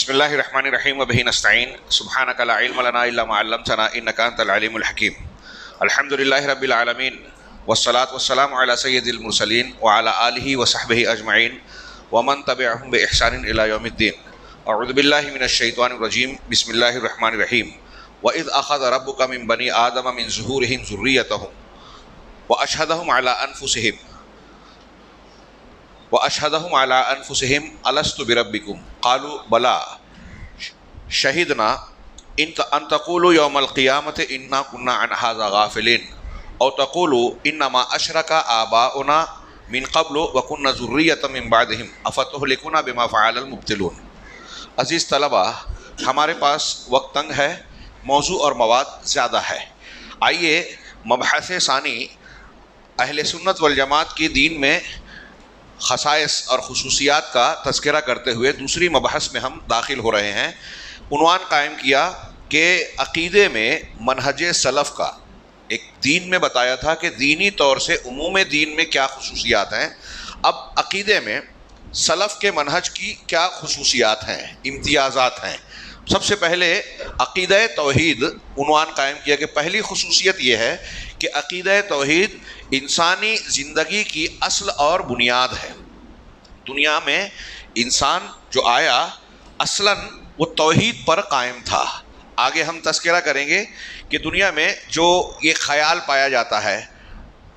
بسم اللہ الرحمن الرحیم وبہ نستعین سبحانک لا علم لنا الا ما علمتنا انک انت العلیم الحکیم الحمد للہ رب العالمین والصلاة والسلام علی سید المرسلین وعلی آلہ وصحبہ اجمعین ومن تبعہم بإحسان الی یوم الدین اعوذ باللہ من الشیطان الرجیم بسم اللہ الرحمن الرحیم وَإِذْ أَخَذَ رَبُّكَ مِن بَنِي آدَمَ مِن ظُهُورِهِمْ ذُرِّيَّتَهُمْ وَأَشْهَدَهُمْ عَلَىٰ أَنفُسِهِمْ أَلَسْتُ بِرَبِّكُمْ قَالُوا بَلَىٰ شَهِدْنَا أَن تَقُولُوا يَوْمَ الْقِيَامَةِ إِنَّا كُنَّا عَنْ هَٰذَا غَافِلِينَ أَوْ تَقُولُوا إِنَّمَا أَشْرَكَ آبَاؤُنَا مِن قَبْلُ وَكُنَّا ذُرِّيَّةً مِن بَعْدِهِمْ أَفَتُهْلِكُنَا بِمَا فَعَلَ الْمُبْطِلُونَ۔ عزیز طلبہ، ہمارے پاس وقت تنگ ہے، موضوع اور مواد زیادہ ہے۔ آئیے مبحث ثانی اہل سنت والجماعت کی دین میں خصائص اور خصوصیات کا تذکرہ کرتے ہوئے دوسری مبحث میں ہم داخل ہو رہے ہیں۔ عنوان قائم کیا کہ عقیدے میں منہج سلف کا، ایک دین میں بتایا تھا کہ دینی طور سے عموم دین میں کیا خصوصیات ہیں، اب عقیدے میں سلف کے منہج کی کیا خصوصیات ہیں، امتیازات ہیں۔ سب سے پہلے عقیدہ توحید عنوان قائم کیا کہ پہلی خصوصیت یہ ہے کہ عقیدہ توحید انسانی زندگی کی اصل اور بنیاد ہے۔ دنیا میں انسان جو آیا اصلاً وہ توحید پر قائم تھا۔ آگے ہم تذکرہ کریں گے کہ دنیا میں جو یہ خیال پایا جاتا ہے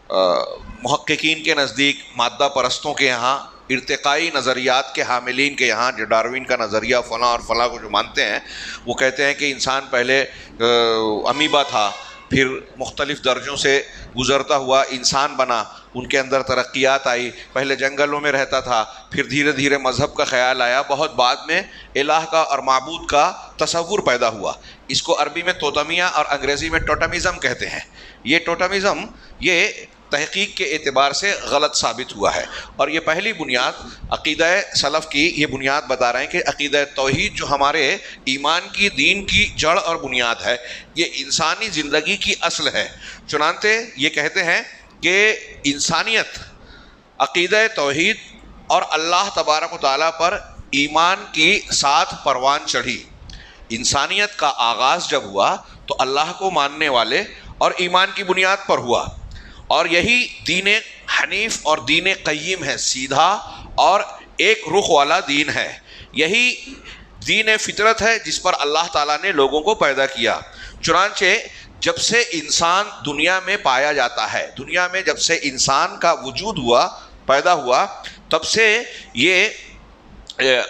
محققین کے نزدیک، مادہ پرستوں کے یہاں، ارتقائی نظریات کے حاملین کے یہاں، جو ڈاروین کا نظریہ فلاں اور فلاں کو جو مانتے ہیں، وہ کہتے ہیں کہ انسان پہلے امیبا تھا، پھر مختلف درجوں سے گزرتا ہوا انسان بنا، ان کے اندر ترقیات آئی، پہلے جنگلوں میں رہتا تھا، پھر دھیرے دھیرے مذہب کا خیال آیا، بہت بعد میں الہ کا اور معبود کا تصور پیدا ہوا۔ اس کو عربی میں توتمیہ اور انگریزی میں ٹوٹمزم کہتے ہیں۔ یہ ٹوٹمزم یہ تحقیق کے اعتبار سے غلط ثابت ہوا ہے، اور یہ پہلی بنیاد عقیدہ سلف کی یہ بنیاد بتا رہے ہیں کہ عقیدہ توحید جو ہمارے ایمان کی، دین کی جڑ اور بنیاد ہے، یہ انسانی زندگی کی اصل ہے۔ چنانچہ یہ کہتے ہیں کہ انسانیت عقیدہ توحید اور اللہ تبارک و تعالیٰ پر ایمان کی ساتھ پروان چڑھی۔ انسانیت کا آغاز جب ہوا تو اللہ کو ماننے والے اور ایمان کی بنیاد پر ہوا، اور یہی دین حنیف اور دین قیم ہے، سیدھا اور ایک رخ والا دین ہے۔ یہی دین فطرت ہے جس پر اللہ تعالیٰ نے لوگوں کو پیدا کیا۔ چنانچہ جب سے انسان دنیا میں پایا جاتا ہے، دنیا میں جب سے انسان کا وجود ہوا، پیدا ہوا، تب سے یہ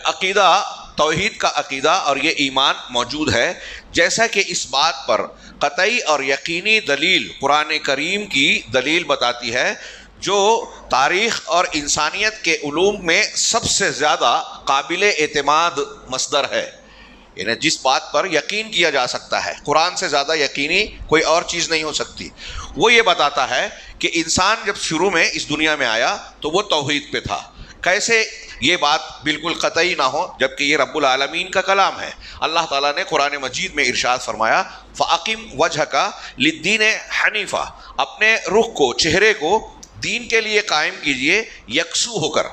عقیدہ توحید کا عقیدہ اور یہ ایمان موجود ہے، جیسا کہ اس بات پر قطعی اور یقینی دلیل قرآن کریم کی دلیل بتاتی ہے، جو تاریخ اور انسانیت کے علوم میں سب سے زیادہ قابل اعتماد مصدر ہے۔ یعنی جس بات پر یقین کیا جا سکتا ہے، قرآن سے زیادہ یقینی کوئی اور چیز نہیں ہو سکتی، وہ یہ بتاتا ہے کہ انسان جب شروع میں اس دنیا میں آیا تو وہ توحید پہ تھا۔ کیسے یہ بات بالکل قطعی نہ ہو جبکہ یہ رب العالمین کا کلام ہے؟ اللہ تعالیٰ نے قرآن مجید میں ارشاد فرمایا، فَأَقِمْ وَجْهَكَ لِلدِّينِ حَنِيفًا، اپنے رخ کو، چہرے کو دین کے لیے قائم کیجئے، یکسو ہو کر،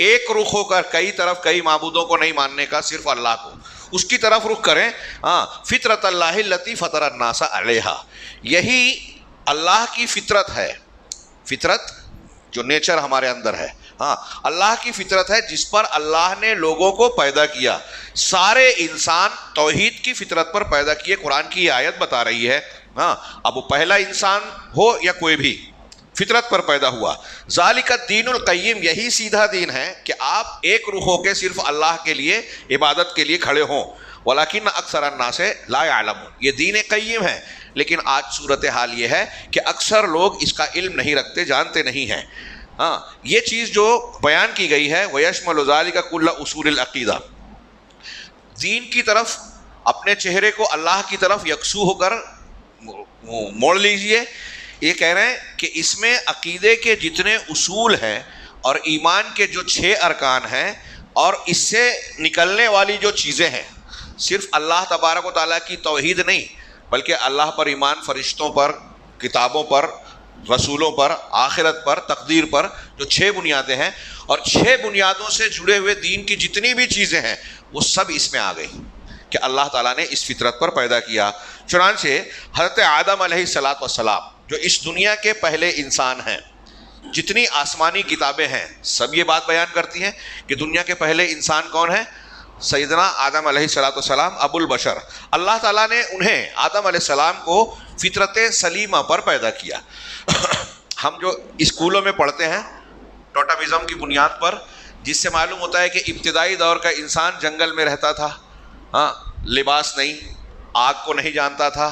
ایک رخ ہو کر، کئی طرف کئی معبودوں کو نہیں ماننے کا، صرف اللہ کو، اس کی طرف رخ کریں۔ فطرت اللہ التی فطر الناس علیہا، یہی اللہ کی فطرت ہے، فطرت جو نیچر ہمارے اندر ہے، اللہ کی فطرت ہے جس پر اللہ نے لوگوں کو پیدا کیا۔ سارے انسان توحید کی فطرت پر پیدا کیے، قرآن کی یہ آیت بتا رہی ہے۔ اب وہ پہلا انسان ہو یا کوئی بھی، فطرت پر پیدا ہوا۔ ذالک الدین القیم، یہی سیدھا دین ہے کہ آپ ایک روح ہو کے صرف اللہ کے لیے عبادت کے لیے کھڑے ہوں۔ ولیکن اکثر الناس لا یعلمون، یہ دین قیم ہے، لیکن آج صورتحال یہ ہے کہ اکثر لوگ اس کا علم نہیں رکھتے، جانتے نہیں ہیں۔ یہ چیز جو بیان کی گئی ہے، وَيَشْمَلُ ذَلِكَ كُلَّ أُصُولِ الْعَقِیدَہ، دین کی طرف، اپنے چہرے کو اللہ کی طرف یکسو ہو کر موڑ لیجئے۔ یہ کہہ رہے ہیں کہ اس میں عقیدے کے جتنے اصول ہیں اور ایمان کے جو 6 ارکان ہیں اور اس سے نکلنے والی جو چیزیں ہیں، صرف اللہ تبارک و تعالیٰ کی توحید نہیں، بلکہ اللہ پر ایمان، فرشتوں پر، کتابوں پر، رسولوں پر، آخرت پر، تقدیر پر، جو 6 بنیادیں ہیں، اور 6 بنیادوں سے جڑے ہوئے دین کی جتنی بھی چیزیں ہیں وہ سب اس میں آ گئی کہ اللہ تعالیٰ نے اس فطرت پر پیدا کیا۔ چنانچہ حضرت آدم علیہ السلام جو اس دنیا کے پہلے انسان ہیں، جتنی آسمانی کتابیں ہیں سب یہ بات بیان کرتی ہیں کہ دنیا کے پہلے انسان کون ہیں؟ سیدنا آدم علیہ السلام، ابو البشر۔ اللہ تعالیٰ نے انہیں، آدم علیہ السلام کو فطرت سلیمہ پر پیدا کیا۔ ہم جو اسکولوں میں پڑھتے ہیں ٹوٹمزم کی بنیاد پر، جس سے معلوم ہوتا ہے کہ ابتدائی دور کا انسان جنگل میں رہتا تھا، ہاں، لباس نہیں، آگ کو نہیں جانتا تھا،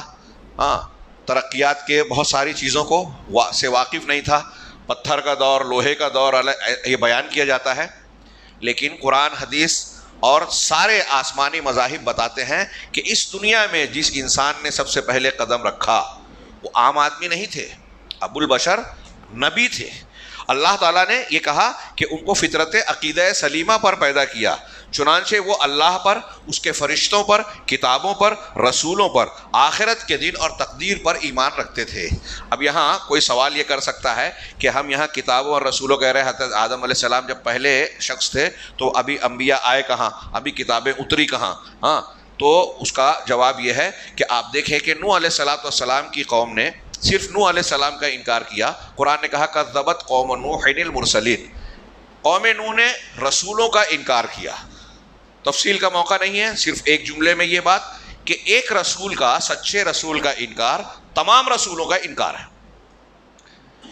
ہاں، ترقیات کے بہت ساری چیزوں کو سے واقف نہیں تھا، پتھر کا دور، لوہے کا دور یہ بیان کیا جاتا ہے۔ لیکن قرآن، حدیث اور سارے آسمانی مذاہب بتاتے ہیں کہ اس دنیا میں جس انسان نے سب سے پہلے قدم رکھا وہ عام آدمی نہیں تھے، ابو البشر نبی تھے۔ اللہ تعالیٰ نے یہ کہا کہ ان کو فطرت عقیدہ سلیمہ پر پیدا کیا، چنانچہ وہ اللہ پر، اس کے فرشتوں پر، کتابوں پر، رسولوں پر، آخرت کے دن اور تقدیر پر ایمان رکھتے تھے۔ اب یہاں کوئی سوال یہ کر سکتا ہے کہ ہم یہاں کتابوں اور رسولوں کہہ رہے ہیں، حضرت آدم علیہ السلام جب پہلے شخص تھے تو ابھی انبیاء آئے کہاں، ابھی کتابیں اتری کہاں؟ ہاں، تو اس کا جواب یہ ہے کہ آپ دیکھیں کہ نوح علیہ السلام کی قوم نے صرف نوح علیہ السلام کا انکار کیا۔ قرآن نے کہا کذبت قوم نوح المرسلین، قوم نوح نے رسولوں کا انکار کیا۔ تفصیل کا موقع نہیں ہے، صرف ایک جملے میں یہ بات کہ ایک رسول کا، سچے رسول کا انکار تمام رسولوں کا انکار ہے،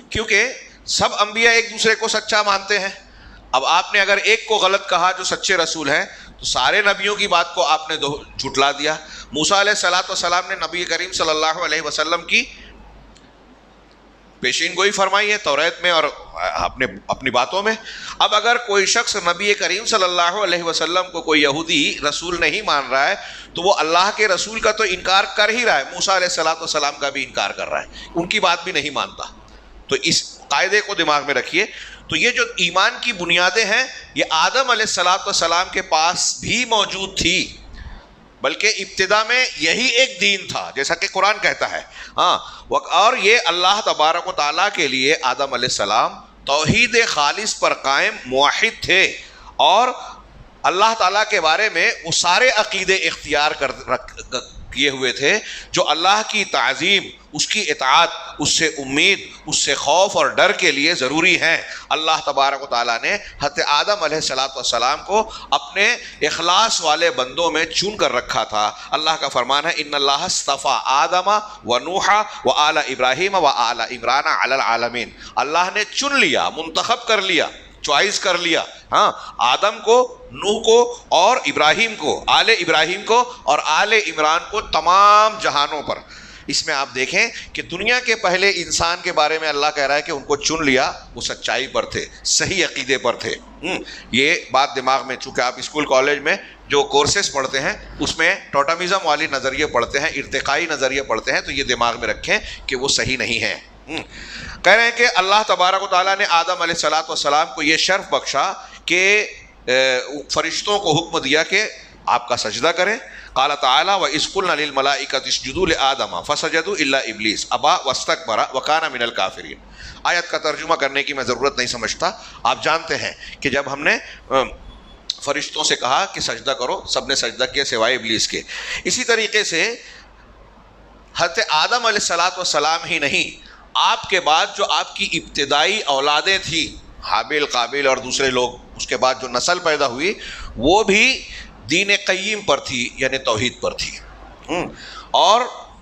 کیونکہ سب انبیاء ایک دوسرے کو سچا مانتے ہیں۔ اب آپ نے اگر ایک کو غلط کہا جو سچے رسول ہیں تو سارے نبیوں کی بات کو آپ نے جھٹلا دیا۔ موسیٰ علیہ السلام نے نبی کریم صلی اللہ علیہ وسلم کی پیشین گوئی فرمائی ہے توریت میں اور اپنی باتوں میں۔ اب اگر کوئی شخص نبی کریم صلی اللہ علیہ وسلم کو کوئی یہودی رسول نہیں مان رہا ہے تو وہ اللہ کے رسول کا تو انکار کر ہی رہا ہے، موسیٰ علیہ السلام کا بھی انکار کر رہا ہے، ان کی بات بھی نہیں مانتا۔ تو اس قاعدے کو دماغ میں رکھیے۔ تو یہ جو ایمان کی بنیادیں ہیں یہ آدم علیہ السلام کے پاس بھی موجود تھی، بلکہ ابتدا میں یہی ایک دین تھا جیسا کہ قرآن کہتا ہے، ہاں، اور یہ اللہ تبارک و تعالیٰ کے لیے آدم علیہ السلام توحید خالص پر قائم موحد تھے، اور اللہ تعالیٰ کے بارے میں وہ سارے عقیدے اختیار کیے ہوئے تھے جو اللہ کی تعظیم، اس کی اطاعت، اس سے امید، اس سے خوف اور ڈر کے لیے ضروری ہیں۔ اللہ تبارک و تعالیٰ نے حضرت آدم علیہ السلام کو اپنے اخلاص والے بندوں میں چن کر رکھا تھا۔ اللہ کا فرمان ہے ان اللہ اصطفیٰ آدم و نوح و آل ابراہیم و آل عمران علی العالمین۔ اللہ نے چن لیا، منتخب کر لیا، چوائس کر لیا، ہاں، آدم کو، نوح کو اور ابراہیم کو، آل ابراہیم کو اور آل عمران کو تمام جہانوں پر۔ اس میں آپ دیکھیں کہ دنیا کے پہلے انسان کے بارے میں اللہ کہہ رہا ہے کہ ان کو چن لیا، وہ سچائی پر تھے، صحیح عقیدے پر تھے۔ یہ بات دماغ میں، چونکہ آپ اسکول کالج میں جو کورسز پڑھتے ہیں اس میں ٹوٹمزم والی نظریے پڑھتے ہیں، ارتقائی نظریے پڑھتے ہیں، تو یہ دماغ میں رکھیں کہ وہ صحیح نہیں ہیں۔ کہہ رہے ہیں کہ اللہ تبارک و تعالیٰ نے آدم علیہ السلام کو یہ شرف بخشا کہ فرشتوں کو حکم دیا کہ آپ کا سجدہ کریں۔ قال تعالی وَإِذْ قُلْنَا لِلْمَلَائِكَةِ اسْجُدُوا لِآدَمَ فَسَجَدُوا إِلَّا إِبْلِيسَ أَبَىٰ وَاسْتَكْبَرَ وَكَانَ مِنَ الْكَافِرِينَ۔ آیت کا ترجمہ کرنے کی میں ضرورت نہیں سمجھتا، آپ جانتے ہیں کہ جب ہم نے فرشتوں سے کہا کہ سجدہ کرو، سب نے سجدہ کیا سوائے ابلیس کے۔ اسی طریقے سے حضرت آدم علیہ السلام ہی نہیں، آپ کے بعد جو آپ کی ابتدائی اولادیں تھیں، حابیل، قابیل اور دوسرے لوگ، اس کے بعد جو نسل پیدا ہوئی وہ بھی دین قیم پر تھی، یعنی توحید پر تھی۔ اور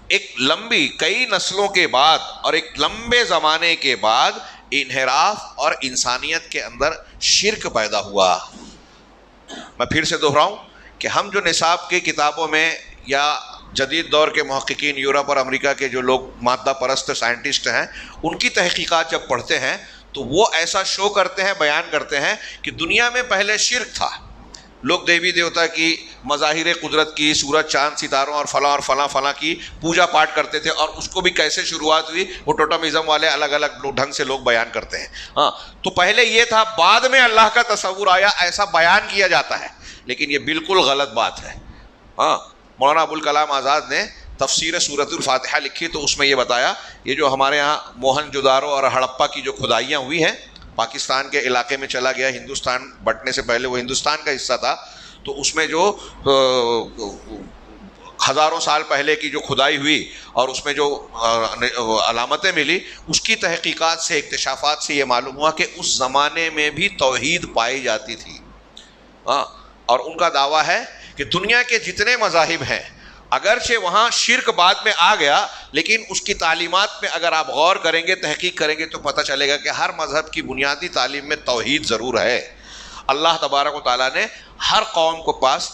ایک لمبی کئی نسلوں کے بعد اور ایک لمبے زمانے کے بعد انحراف اور انسانیت کے اندر شرک پیدا ہوا۔ میں پھر سے دہراؤں کہ ہم جو نصاب کی کتابوں میں یا جدید دور کے محققین یورپ اور امریکہ کے جو لوگ مادہ پرست سائنٹسٹ ہیں ان کی تحقیقات جب پڑھتے ہیں تو وہ ایسا شو کرتے ہیں، بیان کرتے ہیں کہ دنیا میں پہلے شرک تھا، لوگ دیوی دیوتا کی، مظاہر قدرت کی، سورج چاند ستاروں اور فلاں کی پوجا پاٹ کرتے تھے، اور اس کو بھی کیسے شروعات ہوئی وہ ٹوٹمزم والے الگ الگ ڈھنگ سے لوگ بیان کرتے ہیں۔ ہاں، تو پہلے یہ تھا، بعد میں اللہ کا تصور آیا، ایسا بیان کیا جاتا ہے، لیکن یہ بالکل غلط بات ہے۔ ہاں، مولانا ابوالکلام آزاد نے تفسیر سورۃ الفاتحہ لکھی تو اس میں یہ بتایا، یہ جو ہمارے ہاں موہن جودارو اور ہڑپا کی جو کھدائیاں ہوئی ہیں پاکستان کے علاقے میں چلا گیا، ہندوستان بٹنے سے پہلے وہ ہندوستان کا حصہ تھا، تو اس میں جو ہزاروں سال پہلے کی جو کھدائی ہوئی اور اس میں جو علامتیں ملی، اس کی تحقیقات سے، اکتشافات سے یہ معلوم ہوا کہ اس زمانے میں بھی توحید پائی جاتی تھی. اور ان کا دعویٰ ہے کہ دنیا کے جتنے مذاہب ہیں اگرچہ وہاں شرک بعد میں آ گیا، لیکن اس کی تعلیمات میں اگر آپ غور کریں گے، تحقیق کریں گے تو پتہ چلے گا کہ ہر مذہب کی بنیادی تعلیم میں توحید ضرور ہے. اللہ تبارک و تعالیٰ نے ہر قوم کو پاس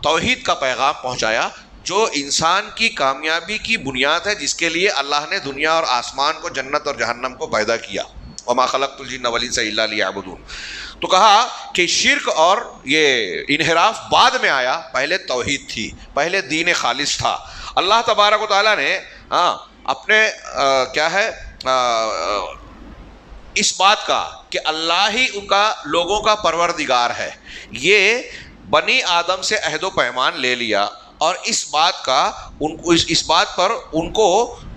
توحید کا پیغام پہنچایا، جو انسان کی کامیابی کی بنیاد ہے، جس کے لیے اللہ نے دنیا اور آسمان کو، جنت اور جہنم کو پیدا کیا. وما خلقت الجن والانس الا لیعبدون. تو کہا کہ شرک اور یہ انحراف بعد میں آیا، پہلے توحید تھی، پہلے دین خالص تھا. اللہ تبارک و تعالیٰ نے اپنے کیا ہے اس بات کا کہ اللہ ہی ان کا لوگوں کا پروردگار ہے، یہ بنی آدم سے عہد و پیمان لے لیا اور اس بات پر ان کو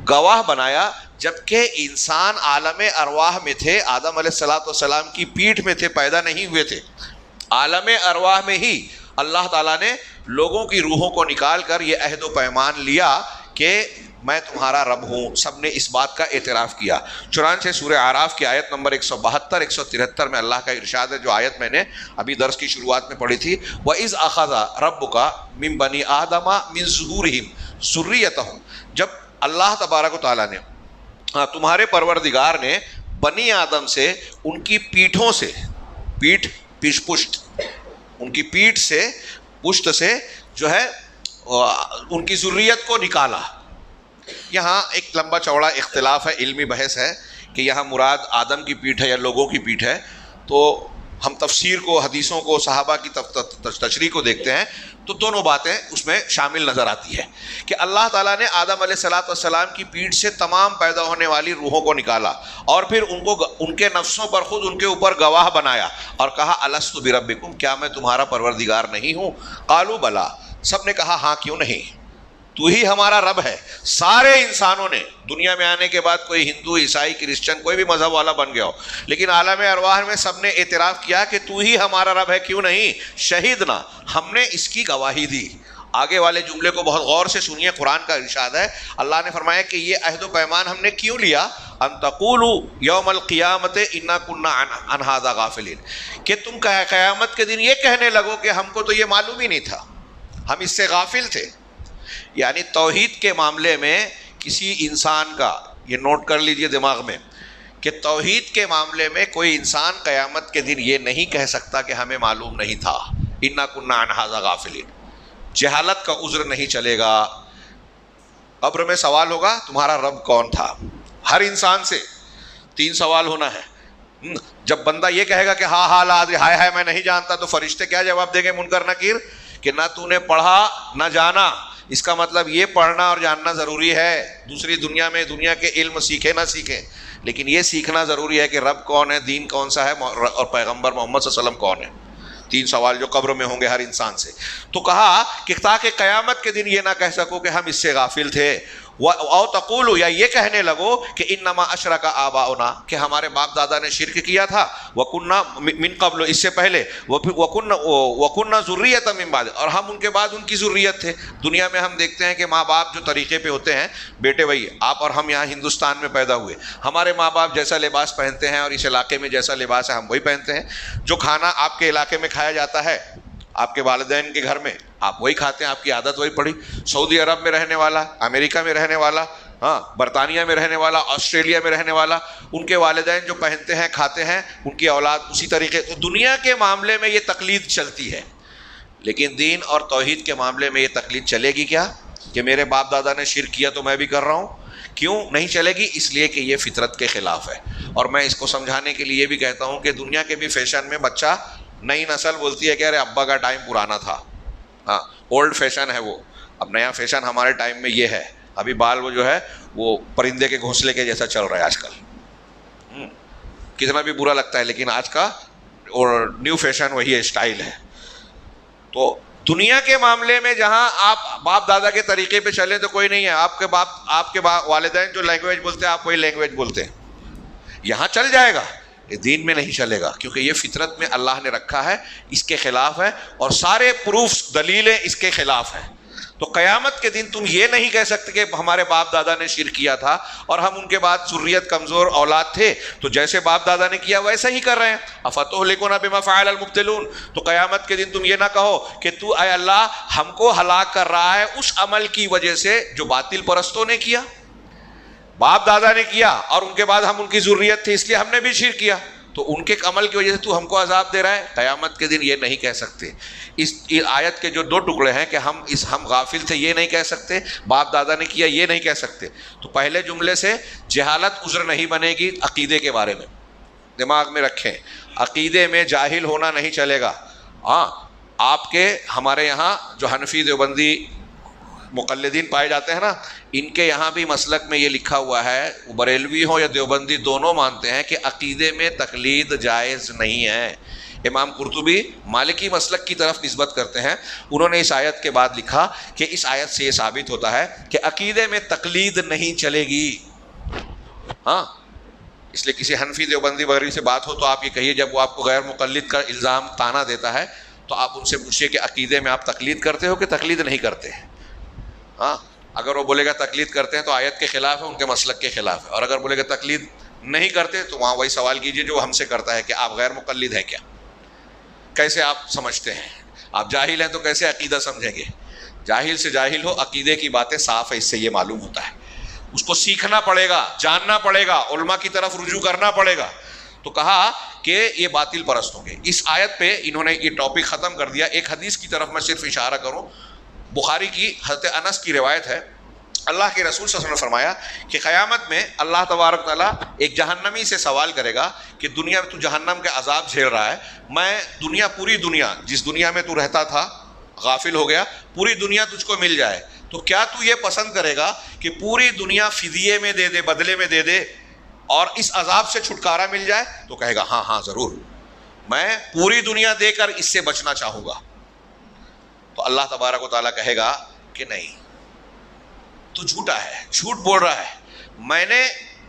گواہ بنایا. جبکہ انسان عالم ارواح میں تھے، آدم علیہ السلام کی پیٹھ میں تھے، پیدا نہیں ہوئے تھے. عالم ارواح میں ہی اللہ تعالیٰ نے لوگوں کی روحوں کو نکال کر یہ عہد و پیمان لیا کہ میں تمہارا رب ہوں. سب نے اس بات کا اعتراف کیا. چنانچہ سورہ اعراف کی آیت نمبر 172 173 میں اللہ کا ارشاد ہے، جو آیت میں نے ابھی درس کی شروعات میں پڑھی تھی، وَإِذْ أَخَذَ رَبُّكَ مِن بَنِي آدَمَ مِن ظُهُورِهِمْ ذُرِّيَّتَهُمْ. جب اللہ تبارک و تعالیٰ نے، تمہارے پروردگار نے بنی آدم سے ان کی پیٹھوں سے، پشت، ان کی پیٹھ سے، پشت سے جو ہے ان کی ذریت کو نکالا. یہاں ایک لمبا چوڑا اختلاف ہے، علمی بحث ہے کہ یہاں مراد آدم کی پیٹھ ہے یا لوگوں کی پیٹھ ہے. تو ہم تفسیر کو، حدیثوں کو، صحابہ کی تشریح کو دیکھتے ہیں تو دونوں باتیں اس میں شامل نظر آتی ہے کہ اللہ تعالیٰ نے آدم علیہ السلام کی پیٹھ سے تمام پیدا ہونے والی روحوں کو نکالا اور پھر ان کو ان کے نفسوں پر خود ان کے اوپر گواہ بنایا اور کہا الست بربکم، کیا میں تمہارا پروردگار نہیں ہوں؟ قالوا بلا، سب نے کہا ہاں کیوں نہیں، تو ہی ہمارا رب ہے. سارے انسانوں نے دنیا میں آنے کے بعد، کوئی ہندو، عیسائی، کرسچن، کوئی بھی مذہب والا بن گیا ہو، لیکن عالم ارواح میں سب نے اعتراف کیا کہ تو ہی ہمارا رب ہے. کیوں نہیں؟ شہیدنا، ہم نے اس کی گواہی دی. آگے والے جملے کو بہت غور سے سنیے، قرآن کا ارشاد ہے، اللہ نے فرمایا کہ یہ عہد و پیمان ہم نے کیوں لیا؟ ان تقولوا یوم القیامت انا کنا عن ھذا غافلین، کہ تم قیامت کے دن یہ کہنے لگو کہ ہم کو تو یہ معلوم ہی نہیں تھا، ہم اس سے غافل تھے. یعنی توحید کے معاملے میں کسی انسان کا، یہ نوٹ کر لیجئے دماغ میں، کہ توحید کے معاملے میں کوئی انسان قیامت کے دن یہ نہیں کہہ سکتا کہ ہمیں معلوم نہیں تھا، انا کنا عن ھذا غافلین. جہالت کا عذر نہیں چلے گا. قبر میں سوال ہوگا تمہارا رب کون تھا. ہر انسان سے 3 سوال ہونا ہے. جب بندہ یہ کہے گا کہ ہاں لا ادری، ہائے میں نہیں جانتا، تو فرشتے کیا جواب دیں گے منکر نکیر؟ کہ نہ تو نے پڑھا نہ جانا. اس کا مطلب یہ پڑھنا اور جاننا ضروری ہے، دوسری دنیا میں دنیا کے علم سیکھے نہ سیکھے، لیکن یہ سیکھنا ضروری ہے کہ رب کون ہے، دین کون سا ہے، اور پیغمبر محمد صلی اللہ علیہ وسلم کون ہے. 3 سوال جو قبر میں ہوں گے ہر انسان سے. تو کہا کہ تاکہ قیامت کے دن یہ نہ کہہ سکو کہ ہم اس سے غافل تھے. او تقولوا، یا یہ کہنے لگو کہ انما اشرک آباؤنا، کہ ہمارے باپ دادا نے شرک کیا تھا، وکنا من قبل، اس سے پہلے، وکنا ذریۃ من بعد، اور ہم ان کے بعد ان کی ذریت تھے. دنیا میں ہم دیکھتے ہیں کہ ماں باپ جو طریقے پہ ہوتے ہیں، بیٹے بھائی آپ اور ہم یہاں ہندوستان میں پیدا ہوئے، ہمارے ماں باپ جیسا لباس پہنتے ہیں اور اس علاقے میں جیسا لباس ہے ہم وہی پہنتے ہیں. جو کھانا آپ کے علاقے میں کھایا جاتا ہے، آپ کے والدین کے گھر میں آپ وہی کھاتے ہیں، آپ کی عادت وہی پڑی. سعودی عرب میں رہنے والا، امریکہ میں رہنے والا، برطانیہ میں رہنے والا، آسٹریلیا میں رہنے والا، ان کے والدین جو پہنتے ہیں کھاتے ہیں، ان کی اولاد اسی طریقے. تو دنیا کے معاملے میں یہ تقلید چلتی ہے، لیکن دین اور توحید کے معاملے میں یہ تقلید چلے گی کیا؟ کہ میرے باپ دادا نے شرک کیا تو میں بھی کر رہا ہوں. کیوں نہیں چلے گی؟ اس لیے کہ یہ فطرت کے خلاف ہے. اور میں اس کو سمجھانے کے لیے بھی کہتا ہوں کہ دنیا کے بھی فیشن میں بچہ، نئی نسل بولتی ہے کہ ارے ابا کا ٹائم پرانا تھا، اولڈ فیشن ہے وہ. اب نیا فیشن ہمارے ٹائم میں یہ ہے، ابھی بال وہ جو ہے وہ پرندے کے گھونسلے کے جیسا چل رہا ہے آج کل. کتنا بھی برا لگتا ہے لیکن آج کا اور نیو فیشن وہی ہے، اسٹائل ہے. تو دنیا کے معاملے میں جہاں آپ باپ دادا کے طریقے پہ چلیں تو کوئی نہیں ہے، آپ کے والدین جو لینگویج بولتے ہیں آپ وہی لینگویج بولتے ہیں، یہاں چل جائے گا، یہ دین میں نہیں چلے گا، کیونکہ یہ فطرت میں اللہ نے رکھا ہے، اس کے خلاف ہے، اور سارے پروفز دلیلیں اس کے خلاف ہیں۔ تو قیامت کے دن تم یہ نہیں کہہ سکتے کہ ہمارے باپ دادا نے شرک کیا تھا اور ہم ان کے بعد ذریت کمزور اولاد تھے تو جیسے باپ دادا نے کیا ویسا ہی کر رہے ہیں، افتہلکنا بما فعل المبطلون۔ تو قیامت کے دن تم یہ نہ کہو کہ تو اے اللہ ہم کو ہلاک کر رہا ہے اس عمل کی وجہ سے جو باطل پرستوں نے کیا، باپ دادا نے کیا اور ان کے بعد ہم ان کی ذریت تھی اس لیے ہم نے بھی شرک کیا، تو ان کے عمل کی وجہ سے تو ہم کو عذاب دے رہا ہے۔ قیامت کے دن یہ نہیں کہہ سکتے۔ اس آیت کے جو دو ٹکڑے ہیں کہ ہم غافل تھے یہ نہیں کہہ سکتے، باپ دادا نے کیا یہ نہیں کہہ سکتے۔ تو پہلے جملے سے جہالت عذر نہیں بنے گی عقیدے کے بارے میں، دماغ میں رکھیں، عقیدے میں جاہل ہونا نہیں چلے گا۔ ہاں آپ کے ہمارے یہاں جو حنفی دیوبندی مقلدین پائے جاتے ہیں نا، ان کے یہاں بھی مسلک میں یہ لکھا ہوا ہے، بریلوی ہو یا دیوبندی دونوں مانتے ہیں کہ عقیدے میں تقلید جائز نہیں ہے۔ امام قرطبی مالکی مسلک کی طرف نسبت کرتے ہیں، انہوں نے اس آیت کے بعد لکھا کہ اس آیت سے یہ ثابت ہوتا ہے کہ عقیدے میں تقلید نہیں چلے گی۔ ہاں اس لیے کسی حنفی دیوبندی وغیرہ سے بات ہو تو آپ یہ کہیے، جب وہ آپ کو غیر مقلد کا الزام طعنہ دیتا ہے تو آپ ان سے پوچھیے کہ عقیدے میں آپ تقلید کرتے ہو کہ تقلید نہیں کرتے؟ ہاں اگر وہ بولے گا تقلید کرتے ہیں تو آیت کے خلاف ہے، ان کے مسلک کے خلاف ہے، اور اگر بولے گا تقلید نہیں کرتے تو وہاں وہی سوال کیجئے جو ہم سے کرتا ہے کہ آپ غیر مقلد ہیں کیا؟ کیسے آپ سمجھتے ہیں؟ آپ جاہل ہیں تو کیسے عقیدہ سمجھیں گے؟ جاہل سے جاہل ہو، عقیدے کی باتیں صاف ہے، اس سے یہ معلوم ہوتا ہے، اس کو سیکھنا پڑے گا، جاننا پڑے گا، علماء کی طرف رجوع کرنا پڑے گا۔ تو کہا کہ یہ باطل پرستوں کے، اس آیت پہ انہوں نے یہ ٹاپک ختم کر دیا۔ ایک حدیث کی طرف میں صرف اشارہ کروں، بخاری کی حضرت انس کی روایت ہے، اللہ کے رسول صلی اللہ علیہ وسلم نے فرمایا کہ قیامت میں اللہ تبارک تعالیٰ ایک جہنمی سے سوال کرے گا کہ دنیا میں تو جہنم کے عذاب جھیل رہا ہے، میں پوری دنیا جس دنیا میں تو رہتا تھا غافل ہو گیا، پوری دنیا تجھ کو مل جائے تو کیا تو یہ پسند کرے گا کہ پوری دنیا فدیے میں دے دے، بدلے میں دے دے اور اس عذاب سے چھٹکارا مل جائے؟ تو کہے گا ہاں ہاں ضرور، میں پوری دنیا دے کر اس سے بچنا چاہوں گا۔ تو اللہ تبارک و تعالیٰ کہے گا کہ نہیں، تو جھوٹا ہے، جھوٹ بول رہا ہے، میں نے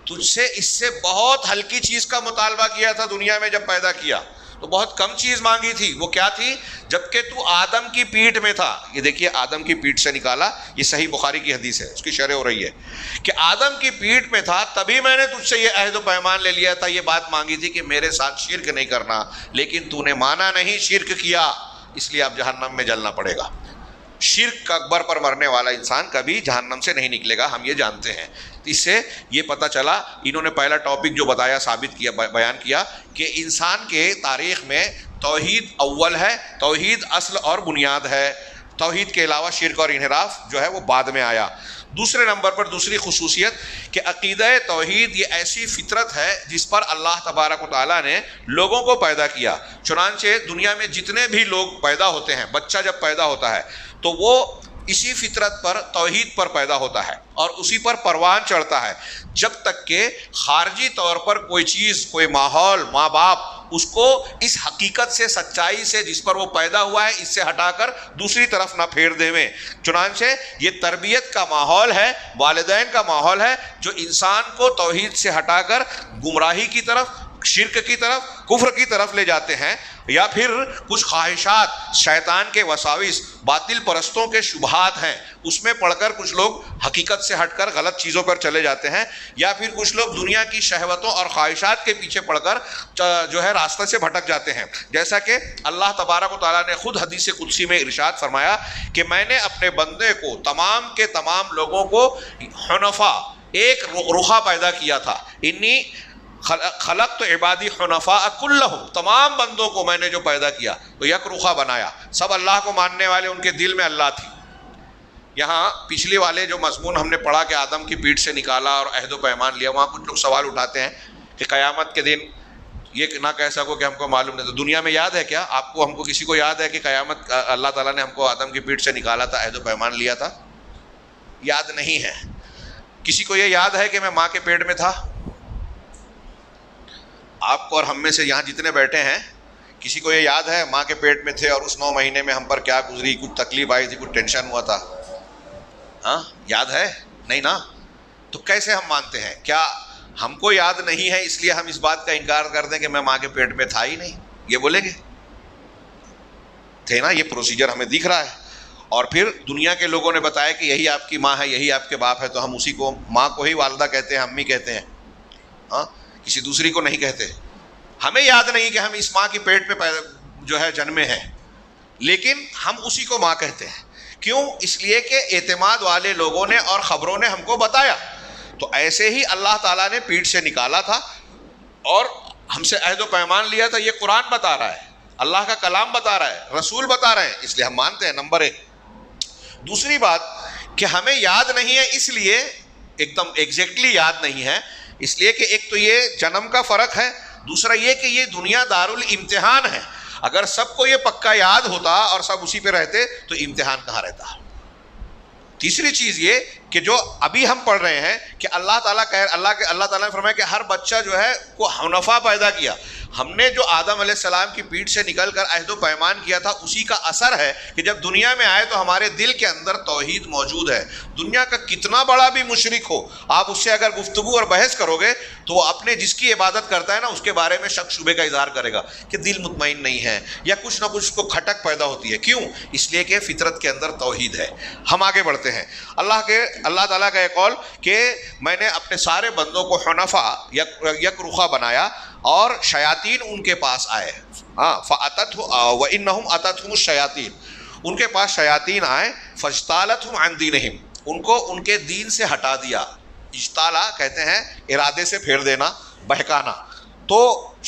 تجھ سے اس سے بہت ہلکی چیز کا مطالبہ کیا تھا دنیا میں جب پیدا کیا تو بہت کم چیز مانگی تھی، وہ کیا تھی؟ جبکہ تو آدم کی پیٹھ میں تھا، یہ دیکھیے آدم کی پیٹھ سے نکالا، یہ صحیح بخاری کی حدیث ہے، اس کی شرح ہو رہی ہے کہ آدم کی پیٹھ میں تھا تبھی میں نے تجھ سے یہ عہد و پیمان لے لیا تھا، یہ بات مانگی تھی کہ میرے ساتھ شرک نہیں کرنا، لیکن تو نے مانا نہیں، شرک کیا، اس لیے اب جہنم میں جلنا پڑے گا۔ شرک اکبر پر مرنے والا انسان کبھی جہنم سے نہیں نکلے گا، ہم یہ جانتے ہیں۔ اس سے یہ پتہ چلا، انہوں نے پہلا ٹاپک جو بتایا، ثابت کیا، بیان کیا کہ انسان کے تاریخ میں توحید اول ہے، توحید اصل اور بنیاد ہے، توحید کے علاوہ شرک اور انحراف جو ہے وہ بعد میں آیا۔ دوسرے نمبر پر دوسری خصوصیت کہ عقیدہ توحید یہ ایسی فطرت ہے جس پر اللہ تبارک و تعالیٰ نے لوگوں کو پیدا کیا، چنانچہ دنیا میں جتنے بھی لوگ پیدا ہوتے ہیں، بچہ جب پیدا ہوتا ہے تو وہ اسی فطرت پر، توحید پر پیدا ہوتا ہے اور اسی پر پروان چڑھتا ہے، جب تک کہ خارجی طور پر کوئی چیز، کوئی ماحول، ماں باپ اس کو اس حقیقت سے، سچائی سے جس پر وہ پیدا ہوا ہے، اس سے ہٹا کر دوسری طرف نہ پھیر دیں۔ چنانچہ یہ تربیت کا ماحول ہے، والدین کا ماحول ہے جو انسان کو توحید سے ہٹا کر گمراہی کی طرف، شرک کی طرف، کفر کی طرف لے جاتے ہیں، یا پھر کچھ خواہشات، شیطان کے وساوس، باطل پرستوں کے شبہات ہیں، اس میں پڑھ کر کچھ لوگ حقیقت سے ہٹ کر غلط چیزوں پر چلے جاتے ہیں، یا پھر کچھ لوگ دنیا کی شہوتوں اور خواہشات کے پیچھے پڑھ کر جو ہے راستے سے بھٹک جاتے ہیں۔ جیسا کہ اللہ تبارک و تعالیٰ نے خود حدیث قدسی میں ارشاد فرمایا کہ میں نے اپنے بندے کو، تمام کے تمام لوگوں کو حنفا، ایک رخا پیدا کیا تھا، انی خلقت عبادی حنفاء کلہم، تمام بندوں کو میں نے جو پیدا کیا تو یک رخا بنایا، سب اللہ کو ماننے والے، ان کے دل میں اللہ تھی۔ یہاں پچھلے والے جو مضمون ہم نے پڑھا کہ آدم کی پیٹھ سے نکالا اور عہد و پیمان لیا، وہاں کچھ لوگ سوال اٹھاتے ہیں کہ قیامت کے دن یہ نہ کہہ سکو کہ ہم کو معلوم نہیں، تو دنیا میں یاد ہے کیا آپ کو، ہم کو کسی کو یاد ہے کہ قیامت اللہ تعالیٰ نے ہم کو آدم کی پیٹھ سے نکالا تھا، عہد و پیمان لیا تھا؟ یاد نہیں ہے۔ کسی کو یہ یاد ہے کہ میں ماں کے پیٹ میں تھا؟ آپ کو اور ہم میں سے یہاں جتنے بیٹھے ہیں کسی کو یہ یاد ہے ماں کے پیٹ میں تھے اور اس 9 مہینے میں ہم پر کیا گزری، کچھ تکلیف آئی تھی، کچھ ٹینشن ہوا تھا؟ ہاں یاد ہے؟ نہیں نا؟ تو کیسے ہم مانتے ہیں؟ کیا ہم کو یاد نہیں ہے اس لیے ہم اس بات کا انکار کر دیں کہ میں ماں کے پیٹ میں تھا ہی نہیں؟ یہ بولیں گے؟ تھے نا، یہ پروسیجر ہمیں دکھ رہا ہے، اور پھر دنیا کے لوگوں نے بتایا کہ یہی آپ کی ماں ہے، یہی آپ کے باپ ہے، تو ہم اسی کو، ماں کو ہی والدہ کہتے ہیں، امی کہتے ہیں، ہاں کسی دوسری کو نہیں کہتے۔ ہمیں یاد نہیں کہ ہم اس ماں کی پیٹ میں جو ہے جنمے ہیں، لیکن ہم اسی کو ماں کہتے ہیں۔ کیوں؟ اس لیے کہ اعتماد والے لوگوں نے اور خبروں نے ہم کو بتایا۔ تو ایسے ہی اللہ تعالیٰ نے پیٹ سے نکالا تھا اور ہم سے عہد و پیمان لیا تھا، یہ قرآن بتا رہا ہے، اللہ کا کلام بتا رہا ہے، رسول بتا رہے ہیں، اس لیے ہم مانتے ہیں، نمبر 1۔ دوسری بات کہ ہمیں یاد نہیں ہے، اس لیے ایک دم ایگزیکٹلی یاد نہیں ہے، اس لیے کہ ایک تو یہ جنم کا فرق ہے، دوسرا یہ کہ یہ دنیا دارالامتحان ہے۔ اگر سب کو یہ پکا یاد ہوتا اور سب اسی پہ رہتے تو امتحان کہاں رہتا؟ تیسری چیز یہ کہ جو ابھی ہم پڑھ رہے ہیں کہ اللہ تعالیٰ نے فرمایا کہ ہر بچہ جو ہے کو حنفا پیدا کیا۔ ہم نے جو آدم علیہ السلام کی پیٹ سے نکل کر عہد و پیمان کیا تھا، اسی کا اثر ہے کہ جب دنیا میں آئے تو ہمارے دل کے اندر توحید موجود ہے۔ دنیا کا کتنا بڑا بھی مشرک ہو، آپ اس سے اگر گفتگو اور بحث کرو گے تو وہ اپنے جس کی عبادت کرتا ہے نا اس کے بارے میں شک شبے کا اظہار کرے گا کہ دل مطمئن نہیں ہے، یا کچھ نہ کچھ کو کھٹک پیدا ہوتی ہے۔ کیوں؟ اس لیے کہ فطرت کے اندر توحید ہے۔ ہم آگے بڑھتے ہیں۔ اللہ تعالیٰ کا یہ قول کہ میں نے اپنے سارے بندوں کو حنفا یک رخا بنایا اور شیاطین ان کے پاس آئے، وَإِنَّهُمْ أَتَتْهُمُ الشَّيَاطِينُ، ان کے پاس شیاطین آئے، فَاجْتَالَتْهُمْ عَنْ دِينِهِمْ، ان کو ان کے دین سے ہٹا دیا۔ اجتالا کہتے ہیں ارادے سے پھیر دینا، بہکانا، تو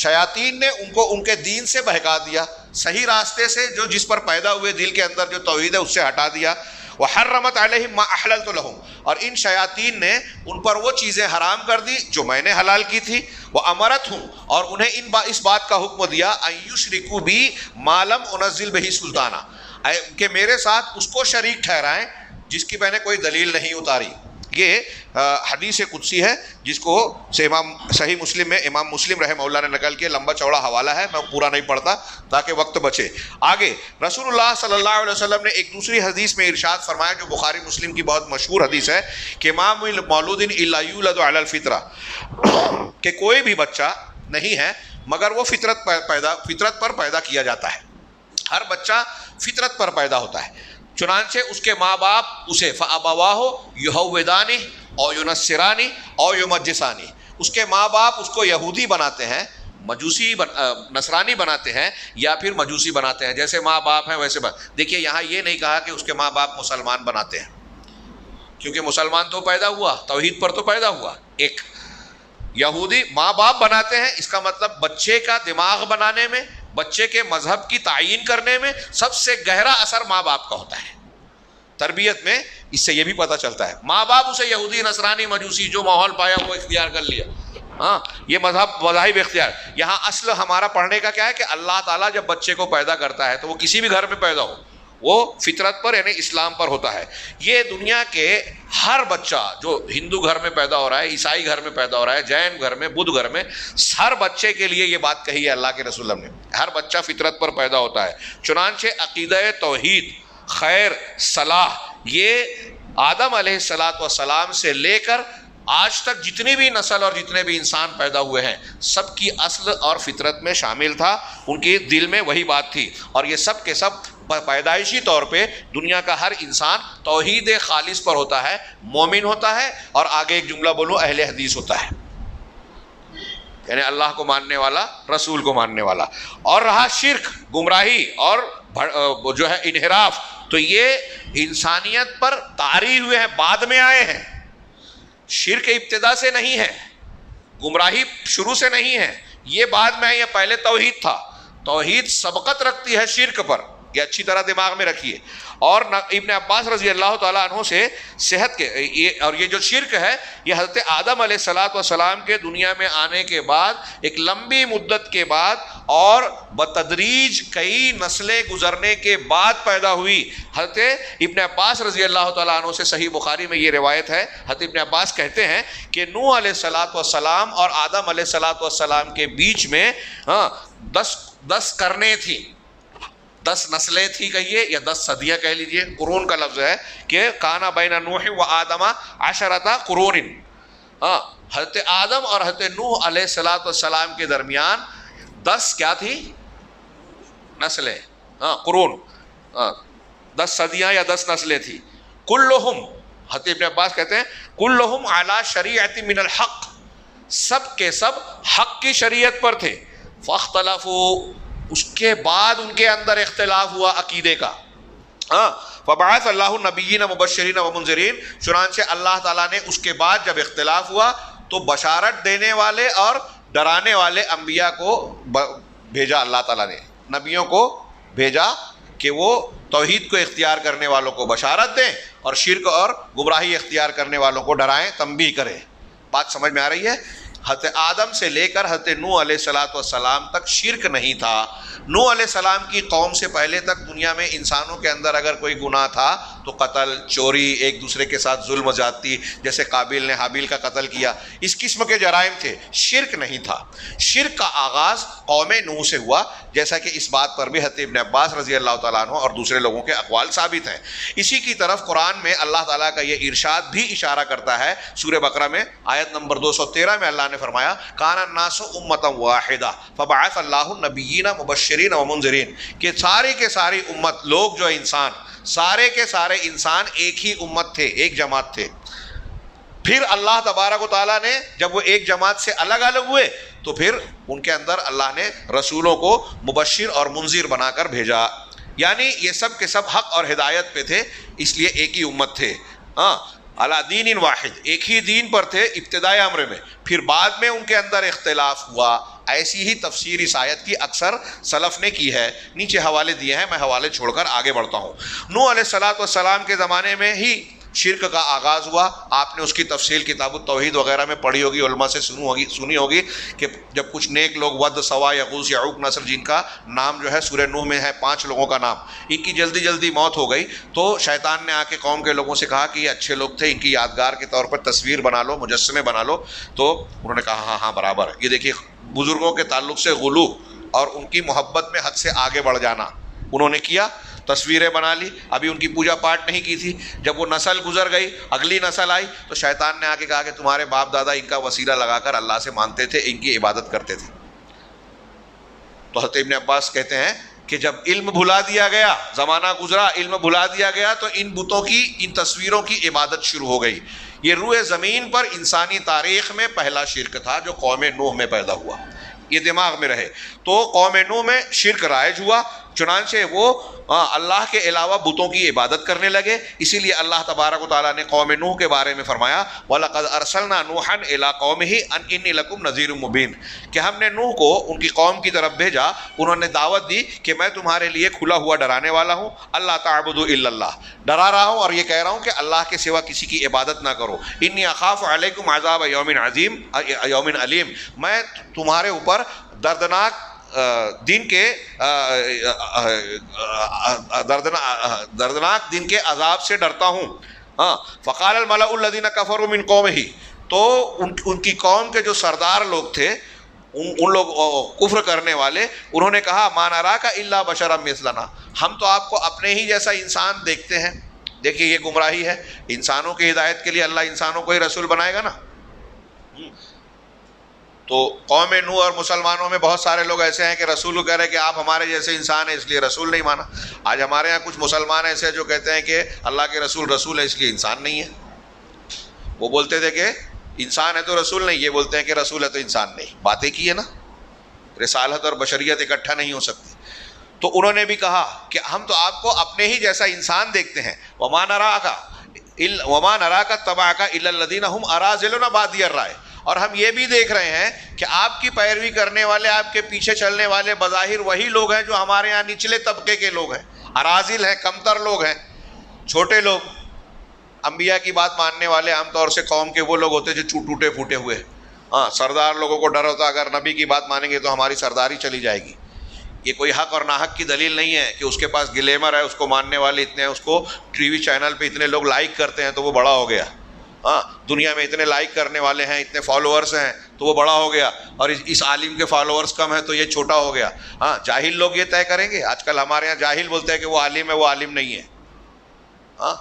شیاطین نے ان کو ان کے دین سے بہکا دیا، صحیح راستے سے جو جس پر پیدا ہوئے دل کے اندر جو توحید ہے اس سے ہٹا دیا۔ وحرمت علیہم ما احللت لہم، اور ان شیاطین نے ان پر وہ چیزیں حرام کر دی جو میں نے حلال کی تھی۔ وامرتہم، اور انہیں اس بات کا حکم دیا، ان یشرکوا بی ما لم انزل بہ سلطانہ، کہ میرے ساتھ اس کو شریک ٹھہرائیں جس کی میں نے کوئی دلیل نہیں اتاری۔ یہ حدیث قدسی ہے جس کو صحیح مسلم میں امام مسلم رحمہ اللہ نے نقل کیا، لمبا چوڑا حوالہ ہے، میں پورا نہیں پڑھتا تاکہ وقت بچے۔ آگے رسول اللہ صلی اللہ علیہ وسلم نے ایک دوسری حدیث میں ارشاد فرمایا جو بخاری مسلم کی بہت مشہور حدیث ہے کہ ما من مولود الا یولد علی الفطرہ، کہ کوئی بھی بچہ نہیں ہے مگر وہ فطرت پر پیدا کیا جاتا ہے۔ ہر بچہ فطرت پر پیدا ہوتا ہے، چنانچہ اس کے ماں باپ اسے فَأَبَوَاهُ يُهَوِّدَانِهِ أَوْ يُنَصِّرَانِهِ أَوْ يُمَجِّسَانِهِ، اس کے ماں باپ اس کو یہودی بناتے ہیں، نصرانی بناتے ہیں، یا پھر مجوسی بناتے ہیں، جیسے ماں باپ ہیں ویسے دیکھیے یہاں یہ نہیں کہا کہ اس کے ماں باپ مسلمان بناتے ہیں، کیونکہ مسلمان تو پیدا ہوا، توحید پر تو پیدا ہوا۔ ایک یہودی ماں باپ بناتے ہیں، اس کا مطلب بچے کا دماغ بنانے میں، بچے کے مذہب کی تعیین کرنے میں سب سے گہرا اثر ماں باپ کا ہوتا ہے۔ تربیت میں اس سے یہ بھی پتہ چلتا ہے، ماں باپ اسے یہودی، نصرانی، مجوسی جو ماحول پایا وہ اختیار کر لیا، ہاں یہ مذاہب اختیار۔ یہاں اصل ہمارا پڑھنے کا کیا ہے کہ اللہ تعالیٰ جب بچے کو پیدا کرتا ہے تو وہ کسی بھی گھر میں پیدا ہو، وہ فطرت پر یعنی اسلام پر ہوتا ہے۔ یہ دنیا کے ہر بچہ جو ہندو گھر میں پیدا ہو رہا ہے، عیسائی گھر میں پیدا ہو رہا ہے، جین گھر میں، بدھ گھر میں، ہر بچے کے لیے یہ بات کہی ہے اللہ کے رسول نے، ہر بچہ فطرت پر پیدا ہوتا ہے۔ چنانچہ عقیدہ توحید، خیر، صلاح، یہ آدم علیہ السلام سے لے کر آج تک جتنی بھی نسل اور جتنے بھی انسان پیدا ہوئے ہیں سب کی اصل اور فطرت میں شامل تھا، ان کے دل میں وہی بات تھی، اور یہ سب کے سب پیدائشی طور پہ دنیا کا ہر انسان توحید خالص پر ہوتا ہے، مومن ہوتا ہے، اور آگے ایک جملہ بولوں، اہل حدیث ہوتا ہے، یعنی اللہ کو ماننے والا، رسول کو ماننے والا۔ اور رہا شرک، گمراہی اور جو ہے انحراف، تو یہ انسانیت پر طاری ہوئے ہیں، بعد میں آئے ہیں۔ شرک ابتدا سے نہیں ہے، گمراہی شروع سے نہیں ہے، یہ بعد میں ہے، یہ پہلے توحید تھا۔ توحید سبقت رکھتی ہے شرک پر، یہ اچھی طرح دماغ میں رکھیے. اور ابن عباس رضی اللہ تعالیٰ عنہ سے صحت کے اور یہ جو شرک ہے یہ حضرت آدم علیہ السلام کے دنیا میں آنے کے بعد ایک لمبی مدت کے بعد اور بتدریج کئی نسلیں گزرنے کے بعد پیدا ہوئی. حضرت ابن عباس رضی اللہ تعالیٰ عنہ سے صحیح بخاری میں یہ روایت ہے. حضرت ابن عباس کہتے ہیں کہ نوح علیہ السلام اور آدم علیہ السلام کے بیچ میں 10 قرنیں تھیں, 10 نسلیں تھی کہیے یا 10 صدیاں کہہ لیجئے. قرون کا لفظ ہے کہ کانا بین نوح و آدم 10 قرون. حضرت آدم اور حضرت نوح علیہ السلام کے درمیان 10 کیا تھی نسلیں, قرون, 10 صدیاں یا 10 نسلیں تھی. کلہم, حضرت ابن عباس کہتے ہیں کلہم علی شریعت من الحق, سب کے سب حق کی شریعت پر تھے. فاختلفوا, اس کے بعد ان کے اندر اختلاف ہوا عقیدے کا. فبعث اللہ النبیین مبشرین و منذرین, چنانچہ اللہ تعالیٰ نے اس کے بعد جب اختلاف ہوا تو بشارت دینے والے اور ڈرانے والے انبیاء کو بھیجا. اللہ تعالیٰ نے نبیوں کو بھیجا کہ وہ توحید کو اختیار کرنے والوں کو بشارت دیں اور شرک اور گمراہی اختیار کرنے والوں کو ڈرائیں, تنبیہ کریں. بات سمجھ میں آ رہی ہے؟ حضرت آدم سے لے کر حضرت نوح علیہ السلام تک شرک نہیں تھا. نوح علیہ السلام کی قوم سے پہلے تک دنیا میں انسانوں کے اندر اگر کوئی گناہ تھا تو قتل, چوری, ایک دوسرے کے ساتھ ظلم و زیادتی, جیسے قابیل نے حابیل کا قتل کیا, اس قسم کے جرائم تھے. شرک نہیں تھا. شرک کا آغاز قوم نوح سے ہوا, جیسا کہ اس بات پر بھی حضرت ابن عباس رضی اللہ تعالیٰ عنہ اور دوسرے لوگوں کے اقوال ثابت ہیں. اسی کی طرف قرآن میں اللہ تعالیٰ کا یہ ارشاد بھی اشارہ کرتا ہے. سورہ بقرہ میں آیت نمبر 213 میں اللہ نے فرمایا کان الناس امۃ واحدہ فبعث اللہ النبیین مبشرین و منذرین, کہ ساری کے ساری امت, لوگ جو انسان, سارے کے سارے انسان ایک ہی امت تھے, ایک جماعت تھے. پھر اللہ تبارک و تعالیٰ نے جب وہ ایک جماعت سے الگ الگ ہوئے تو پھر ان کے اندر اللہ نے رسولوں کو مبشر اور منذر بنا کر بھیجا. یعنی یہ سب کے سب حق اور ہدایت پہ تھے, اس لیے ایک ہی امت تھے. علی دین واحد, ایک ہی دین پر تھے ابتدائی امر میں. پھر بعد میں ان کے اندر اختلاف ہوا. ایسی ہی تفسیر اس آیت کی اکثر سلف نے کی ہے. نیچے حوالے دیے ہیں, میں حوالے چھوڑ کر آگے بڑھتا ہوں. نوح علیہ السلام کے زمانے میں ہی شرک کا آغاز ہوا. آپ نے اس کی تفصیل کتاب التوحید وغیرہ میں پڑھی ہوگی, علماء سے سنی ہوگی کہ جب کچھ نیک لوگ ود, سوا, یغوث, یعوق, نصر, جن کا نام جو ہے سورہ نوح میں ہے, 5 لوگوں کا نام, ان کی جلدی جلدی موت ہو گئی تو شیطان نے آ کے قوم کے لوگوں سے کہا کہ یہ اچھے لوگ تھے, ان کی یادگار کے طور پر تصویر بنا لو, مجسمے بنا لو. تو انہوں نے کہا ہاں برابر ہے. یہ دیکھیے بزرگوں کے تعلق سے غلو اور ان کی محبت میں حد سے آگے بڑھ جانا. انہوں نے کیا, تصویریں بنا لی. ابھی ان کی پوجا پاٹ نہیں کی تھی. جب وہ نسل گزر گئی, اگلی نسل آئی تو شیطان نے آ کے کہا کہ تمہارے باپ دادا ان کا وسیلہ لگا کر اللہ سے مانتے تھے, ان کی عبادت کرتے تھے. تو حضرت ابن عباس کہتے ہیں کہ جب علم بھلا دیا گیا, زمانہ گزرا, علم بھلا دیا گیا تو ان بتوں کی, ان تصویروں کی عبادت شروع ہو گئی. یہ روئے زمین پر انسانی تاریخ میں پہلا شرک تھا جو قوم نوح میں پیدا ہوا. یہ دماغ میں رہے. تو قوم نوح میں شرک رائج ہوا, چنانچہ وہ اللہ کے علاوہ بتوں کی عبادت کرنے لگے. اسی لیے اللہ تبارک و تعالیٰ نے قوم نوح کے بارے میں فرمایا وَلَقَدْ أَرْسَلْنَا نُوحًا إِلَىٰ قَوْمِهِ أَنْ إِنِّي لَكُمْ نَذِيرٌ مُّبِينٌ, کہ ہم نے نوح کو ان کی قوم کی طرف بھیجا, انہوں نے دعوت دی کہ میں تمہارے لیے کھلا ہوا ڈرانے والا ہوں, اللہ تعبدوا الا اللہ, ڈرا رہا ہوں اور یہ کہہ رہا ہوں کہ اللہ کے سوا کسی کی عبادت نہ کرو. انی اخاف علیکم عذاب یوم عظیم یوم علیم, میں تمہارے اوپر دردناک دن کے دردناک دن کے عذاب سے ڈرتا ہوں. فقال الملأ الذین کفروا من قومہ, تو ان کی قوم کے جو سردار لوگ تھے, ان لوگ کفر کرنے والے, انہوں نے کہا ما نراک الا بشرا مثلنا, ہم تو آپ کو اپنے ہی جیسا انسان دیکھتے ہیں. دیکھیے یہ گمراہی ہے. انسانوں کی ہدایت کے لیے اللہ انسانوں کو ہی رسول بنائے گا نا. تو قوم نوح اور مسلمانوں میں بہت سارے لوگ ایسے ہیں کہ رسول کو کہہ رہے ہیں کہ آپ ہمارے جیسے انسان ہیں اس لیے رسول نہیں مانا. آج ہمارے ہاں کچھ مسلمان ایسے ہیں جو کہتے ہیں کہ اللہ کے رسول ہے اس لیے انسان نہیں ہے. وہ بولتے تھے کہ انسان ہے تو رسول نہیں, یہ بولتے ہیں کہ رسول ہے تو انسان نہیں. باتیں کی ہے نا, رسالت اور بشریت اکٹھا نہیں ہو سکتی. تو انہوں نے بھی کہا کہ ہم تو آپ کو اپنے ہی جیسا انسان دیکھتے ہیں. وما نراک اتبعک الا الذین هم اراذلنا بادی الرائے, اور ہم یہ بھی دیکھ رہے ہیں کہ آپ کی پیروی کرنے والے, آپ کے پیچھے چلنے والے بظاہر وہی لوگ ہیں جو ہمارے یہاں نچلے طبقے کے لوگ ہیں. اراذل ہیں، کمتر لوگ ہیں، چھوٹے لوگ. انبیاء کی بات ماننے والے عام طور سے قوم کے وہ لوگ ہوتے جو ٹوٹے پھوٹے ہوئے. ہاں، سردار لوگوں کو ڈر ہوتا اگر نبی کی بات مانیں گے تو ہماری سرداری چلی جائے گی. یہ کوئی حق اور ناحق کی دلیل نہیں ہے کہ اس کے پاس گلیمر ہے، اس کو ماننے والے اتنے ہیں، اس کو ٹی وی چینل پہ اتنے لوگ لائک کرتے ہیں تو وہ بڑا ہو گیا. ہاں، دنیا میں اتنے لائک کرنے والے ہیں، اتنے فالوورس ہیں تو وہ بڑا ہو گیا، اور اس عالم کے فالوورس کم ہیں تو یہ چھوٹا ہو گیا. ہاں، جاہل لوگ یہ طے کریں گے. آج کل ہمارے یہاں جاہل بولتے ہیں کہ وہ عالم ہے، وہ عالم نہیں ہے. ہاں،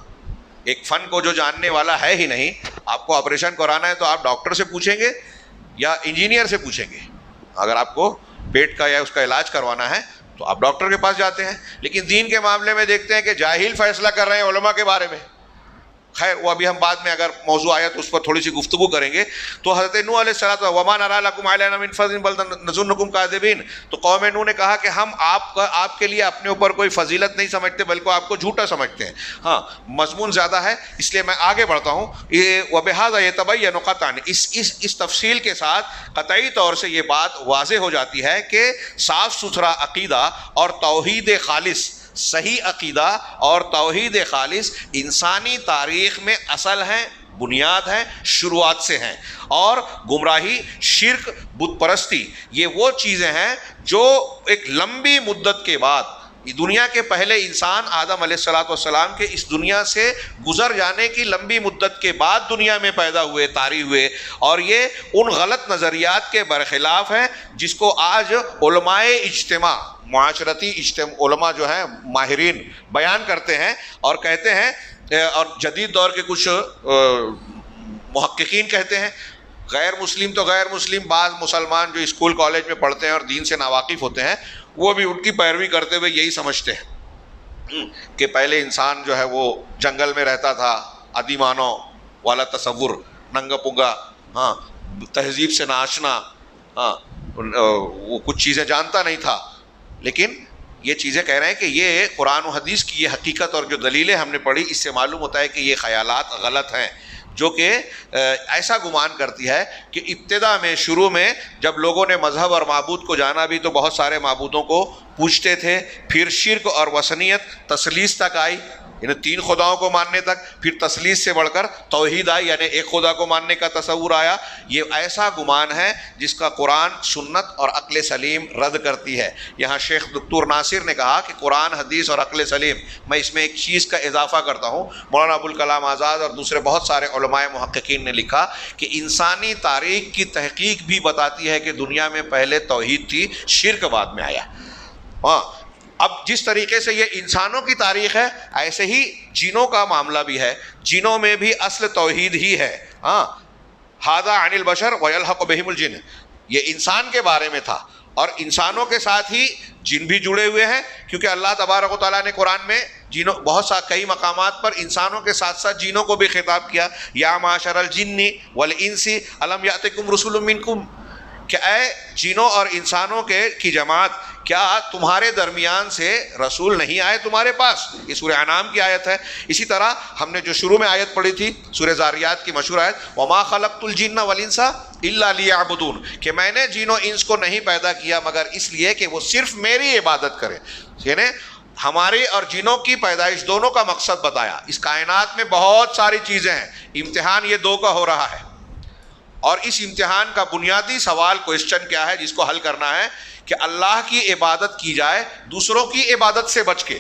ایک فن کو جو جاننے والا ہے ہی نہیں. آپ کو آپریشن کرانا ہے تو آپ ڈاکٹر سے پوچھیں گے یا انجینئر سے پوچھیں گے؟ اگر آپ کو پیٹ کا یا اس کا علاج کروانا ہے تو آپ ڈاکٹر کے پاس جاتے ہیں. لیکن دین کے معاملے میں دیکھتے ہیں کہ جاہل فیصلہ کر رہے ہیں علماء کے بارے میں. خیر، وہ ابھی ہم بعد میں اگر موضوع آیا تو اس پر تھوڑی سی گفتگو کریں گے. تو حضرت نوح علیہ السلام وما نری لکم علینا من فضل بل نظنکم کاذبین، تو قوم نوح نے کہا کہ ہم آپ کے لیے اپنے اوپر کوئی فضیلت نہیں سمجھتے بلکہ آپ کو جھوٹا سمجھتے ہیں. ہاں، مضمون زیادہ ہے اس لیے میں آگے بڑھتا ہوں. وبہذا یتبین قطعا، اس تفصیل کے ساتھ قطعی طور سے یہ بات واضح ہو جاتی ہے کہ صاف ستھرا عقیدہ اور توحید خالص، صحیح عقیدہ اور توحید خالص انسانی تاریخ میں اصل ہیں، بنیاد ہیں، شروعات سے ہیں. اور گمراہی، شرک، بت پرستی، یہ وہ چیزیں ہیں جو ایک لمبی مدت کے بعد دنیا کے پہلے انسان آدم علیہ السلام کے اس دنیا سے گزر جانے کی لمبی مدت کے بعد دنیا میں پیدا ہوئے، طاری ہوئے. اور یہ ان غلط نظریات کے برخلاف ہیں جس کو آج علماء اجتماع، معاشرتی علماء جو ہیں ماہرین بیان کرتے ہیں اور کہتے ہیں، اور جدید دور کے کچھ محققین کہتے ہیں. غیر مسلم تو غیر مسلم، بعض مسلمان جو اسکول کالج میں پڑھتے ہیں اور دین سے ناواقف ہوتے ہیں وہ بھی ان کی پیروی کرتے ہوئے یہی سمجھتے ہیں کہ پہلے انسان جو ہے وہ جنگل میں رہتا تھا، ادیمانوں والا تصور، ننگا پنگا، ہاں، تہذیب سے ناشنا، ہاں، وہ کچھ چیزیں جانتا نہیں تھا. لیکن یہ چیزیں کہہ رہے ہیں کہ یہ قرآن و حدیث کی یہ حقیقت اور جو دلیلیں ہم نے پڑھی اس سے معلوم ہوتا ہے کہ یہ خیالات غلط ہیں، جو کہ ایسا گمان کرتی ہے کہ ابتدا میں، شروع میں جب لوگوں نے مذہب اور معبود کو جانا بھی تو بہت سارے معبودوں کو پوجتے تھے. پھر شرک اور وثنیت، تثلیث تک آئی، یعنی 3 خداؤں کو ماننے تک. پھر تثلیث سے بڑھ کر توحید آئی، یعنی ایک خدا کو ماننے کا تصور آیا. یہ ایسا گمان ہے جس کا قرآن، سنت اور عقل سلیم رد کرتی ہے. یہاں شیخ دکتور ناصر نے کہا کہ قرآن، حدیث اور عقل سلیم، میں اس میں ایک چیز کا اضافہ کرتا ہوں. مولانا ابوالکلام آزاد اور دوسرے بہت سارے علماء محققین نے لکھا کہ انسانی تاریخ کی تحقیق بھی بتاتی ہے کہ دنیا میں پہلے توحید تھی، شرک بعد میں آیا. ہاں، اب جس طریقے سے یہ انسانوں کی تاریخ ہے ایسے ہی جنوں کا معاملہ بھی ہے. جنوں میں بھی اصل توحید ہی ہے. ہاں، ھذا عن البشر ویلحق بہم الجن، یہ انسان کے بارے میں تھا اور انسانوں کے ساتھ ہی جن بھی جڑے ہوئے ہیں، کیونکہ اللہ تبارک و تعالیٰ نے قرآن میں جنوں کئی مقامات پر انسانوں کے ساتھ ساتھ جنوں کو بھی خطاب کیا. یا معاشر الجن والانس الم یاتکم رسول منکم، کہ اے جنوں اور انسانوں کی جماعت، کیا تمہارے درمیان سے رسول نہیں آئے تمہارے پاس؟ یہ سورہ انعام کی آیت ہے. اسی طرح ہم نے جو شروع میں آیت پڑھی تھی سورہ ذاریات کی مشہور آیت، وما خلقت الجن والانس الا لیعبدون، کہ میں نے جن و انس کو نہیں پیدا کیا مگر اس لیے کہ وہ صرف میری عبادت کریں. یعنی ہماری اور جنوں کی پیدائش دونوں کا مقصد بتایا. اس کائنات میں بہت ساری چیزیں ہیں، امتحان یہ 2 کا ہو رہا ہے. اور اس امتحان کا بنیادی سوال، کوئسچن کیا ہے جس کو حل کرنا ہے کہ اللہ کی عبادت کی جائے دوسروں کی عبادت سے بچ کے،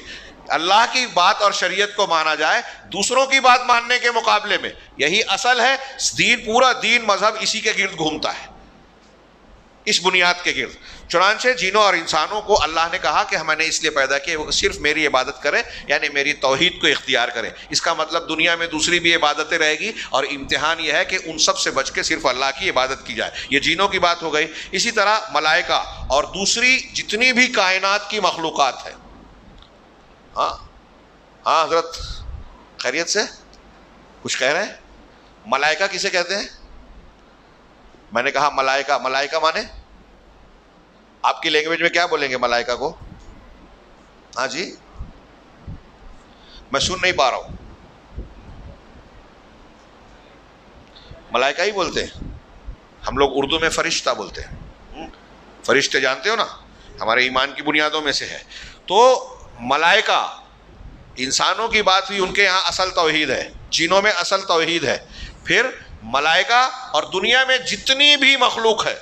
اللہ کی بات اور شریعت کو مانا جائے دوسروں کی بات ماننے کے مقابلے میں. یہی اصل ہے. دین، پورا دین، مذہب اسی کے گرد گھومتا ہے، اس بنیاد کے گرد. چنانچہ جنوں اور انسانوں کو اللہ نے کہا کہ میں نے اس لیے پیدا کیا وہ صرف میری عبادت کریں، یعنی میری توحید کو اختیار کریں. اس کا مطلب دنیا میں دوسری بھی عبادتیں رہے گی اور امتحان یہ ہے کہ ان سب سے بچ کے صرف اللہ کی عبادت کی جائے. یہ جنوں کی بات ہو گئی. اسی طرح ملائکہ اور دوسری جتنی بھی کائنات کی مخلوقات ہیں. ہاں ہاں حضرت خیریت سے کچھ کہہ رہے ہیں؟ ملائکہ کسے کہتے ہیں؟ میں نے کہا ملائکہ، ملائکہ مانے آپ کی لینگویج میں کیا بولیں گے ملائکہ کو؟ ہاں جی، میں سن نہیں پا رہا ہوں. ملائکہ ہی بولتے ہیں ہم لوگ، اردو میں فرشتہ بولتے ہیں. فرشتے جانتے ہو نا، ہمارے ایمان کی بنیادوں میں سے ہے. تو ملائکہ انسانوں کی بات ہوئی، ان کے یہاں اصل توحید ہے، جنوں میں اصل توحید ہے. پھر ملائکہ اور دنیا میں جتنی بھی مخلوق ہے،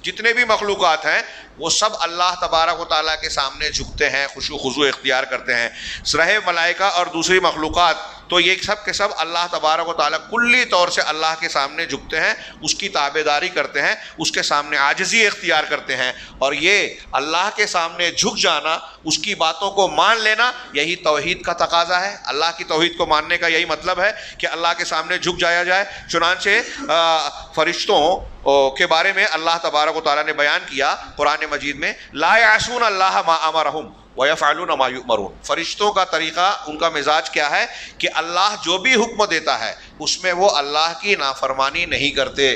جتنے بھی مخلوقات ہیں، وہ سب اللہ تبارک و تعالیٰ کے سامنے جھکتے ہیں، خشوع خضوع اختیار کرتے ہیں. رہے ملائکہ اور دوسری مخلوقات تو یہ سب کے سب اللہ تبارک و تعالیٰ کلی طور سے اللہ کے سامنے جھکتے ہیں، اس کی تابعداری کرتے ہیں، اس کے سامنے عاجزی اختیار کرتے ہیں. اور یہ اللہ کے سامنے جھک جانا، اس کی باتوں کو مان لینا، یہی توحید کا تقاضا ہے. اللہ کی توحید کو ماننے کا یہی مطلب ہے کہ اللہ کے سامنے جھک جایا جائے. چنانچہ فرشتوں کے بارے میں اللہ تبارک و تعالیٰ نے بیان کیا قرآن مجید میں، لا یعصون اللہ ما امرہم وَيَفْعَلُونَ مَا يُؤْمَرُونَ. فرشتوں کا طریقہ، ان کا مزاج کیا ہے کہ اللہ جو بھی حکم دیتا ہے اس میں وہ اللہ کی نافرمانی نہیں کرتے،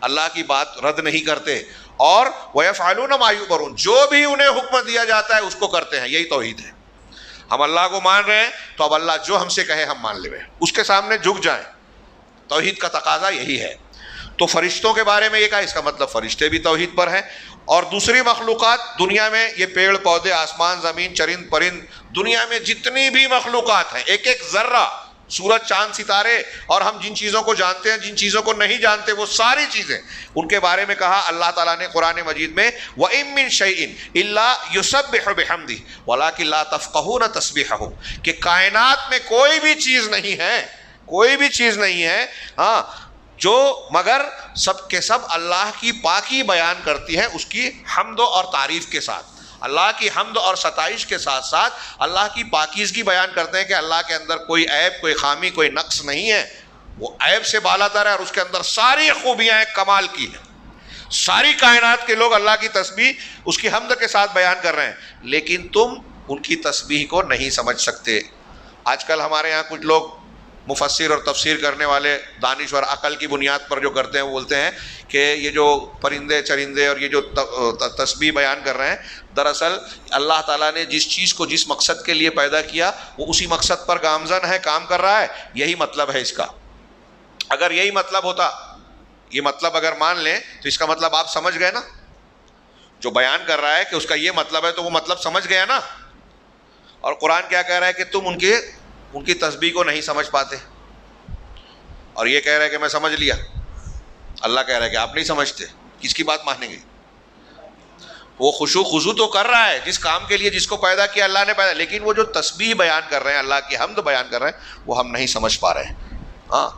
اللہ کی بات رد نہیں کرتے. اور وَيَفْعَلُونَ مَا يُؤْمَرُونَ، جو بھی انہیں حکم دیا جاتا ہے اس کو کرتے ہیں. یہی توحید ہے. ہم اللہ کو مان رہے ہیں تو اب اللہ جو ہم سے کہے ہم مان لیں، اس کے سامنے جھک جائیں. توحید کا تقاضا یہی ہے. تو فرشتوں کے بارے میں یہ کہا، اس کا مطلب فرشتے بھی توحید پر ہیں. اور دوسری مخلوقات دنیا میں، یہ پیڑ پودے، آسمان زمین، چرند پرند، دنیا میں جتنی بھی مخلوقات ہیں، ایک ایک ذرہ، سورج چاند ستارے، اور ہم جن چیزوں کو جانتے ہیں، جن چیزوں کو نہیں جانتے، وہ ساری چیزیں، ان کے بارے میں کہا اللہ تعالیٰ نے قرآن مجید میں، وَإِن مِّن شَيْءٍ إِلَّا يُسَبِّحُ بِحَمْدِهِ وَلَٰكِن لَّا تَفْقَهُونَ تَسْبِيحَهُ، کہ کائنات میں کوئی بھی چیز نہیں ہے، کوئی بھی چیز نہیں ہے ہاں جو مگر سب کے سب اللہ کی پاکی بیان کرتی ہے، اس کی حمد اور تعریف کے ساتھ. اللہ کی حمد اور ستائش کے ساتھ ساتھ اللہ کی پاکیزگی بیان کرتے ہیں کہ اللہ کے اندر کوئی عیب، کوئی خامی، کوئی نقص نہیں ہے. وہ عیب سے بالا تر ہے اور اس کے اندر ساری خوبیاں کمال کی ہیں. ساری کائنات کے لوگ اللہ کی تسبیح اس کی حمد کے ساتھ بیان کر رہے ہیں، لیکن تم ان کی تسبیح کو نہیں سمجھ سکتے. آج کل ہمارے یہاں کچھ لوگ مفسر اور تفسیر کرنے والے دانشور عقل کی بنیاد پر جو کرتے ہیں، وہ بولتے ہیں کہ یہ جو پرندے چرندے اور یہ جو تسبیح بیان کر رہے ہیں، دراصل اللہ تعالیٰ نے جس چیز کو جس مقصد کے لیے پیدا کیا وہ اسی مقصد پر گامزن ہے، کام کر رہا ہے. یہی مطلب ہے اس کا. اگر یہی مطلب ہوتا، یہ مطلب اگر مان لیں تو اس کا مطلب آپ سمجھ گئے نا. جو بیان کر رہا ہے کہ اس کا یہ مطلب ہے تو وہ مطلب سمجھ گیا نا. اور قرآن کیا کہہ رہا ہے کہ تم ان کی تسبیح کو نہیں سمجھ پاتے، اور یہ کہہ رہا ہے کہ میں سمجھ لیا. اللہ کہہ رہا ہے کہ آپ نہیں سمجھتے، کس کی بات مانیں گے؟ وہ خشوع خضوع تو کر رہا ہے جس کام کے لیے جس کو پیدا کیا اللہ نے پیدا، لیکن وہ جو تسبیح بیان کر رہے ہیں، اللہ کی حمد بیان کر رہے ہیں، وہ ہم نہیں سمجھ پا رہے ہیں. ہاں،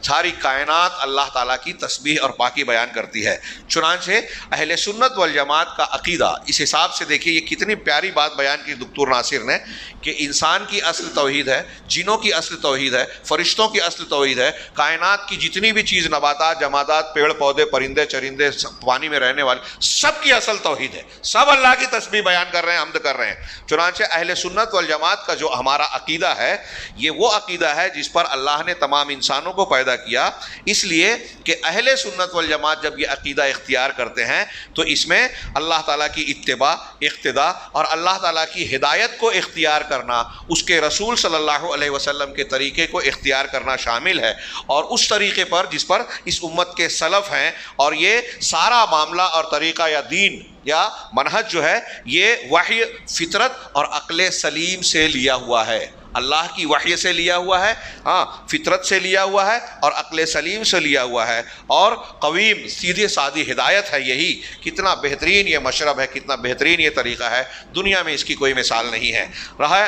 ساری کائنات اللہ تعالیٰ کی تسبیح اور پاکی بیان کرتی ہے. چنانچہ اہل سنت والجماعت کا عقیدہ اس حساب سے دیکھیے، یہ کتنی پیاری بات بیان کی دکتور ناصر نے، کہ انسان کی اصل توحید ہے، جنوں کی اصل توحید ہے، فرشتوں کی اصل توحید ہے، کائنات کی جتنی بھی چیز، نباتات، جمادات، پیڑ پودے، پرندے چرندے، پانی میں رہنے والے، سب کی اصل توحید ہے. سب اللہ کی تسبیح بیان کر رہے ہیں، حمد کر رہے ہیں. چنانچہ اہل سنت والجماعت کا جو ہمارا عقیدہ ہے، یہ وہ عقیدہ ہے جس پر اللہ نے تمام انسانوں کو پیدا کیا. اس لیے کہ اہل سنت والجماعت جب یہ عقیدہ اختیار کرتے ہیں تو اس میں اللہ تعالیٰ کی اتباع، اقتداء اور اللہ تعالیٰ کی ہدایت کو اختیار کرنا، اس کے رسول صلی اللہ علیہ وسلم کے طریقے کو اختیار کرنا شامل ہے، اور اس طریقے پر جس پر اس امت کے سلف ہیں. اور یہ سارا معاملہ اور طریقہ یا دین یا منہج جو ہے، یہ وحی، فطرت اور عقل سلیم سے لیا ہوا ہے. اللہ کی وحی سے لیا ہوا ہے، ہاں، فطرت سے لیا ہوا ہے اور عقل سلیم سے لیا ہوا ہے، اور قویم سیدھی سادی ہدایت ہے. یہی کتنا بہترین یہ مشرب ہے، کتنا بہترین یہ طریقہ ہے، دنیا میں اس کی کوئی مثال نہیں ہے.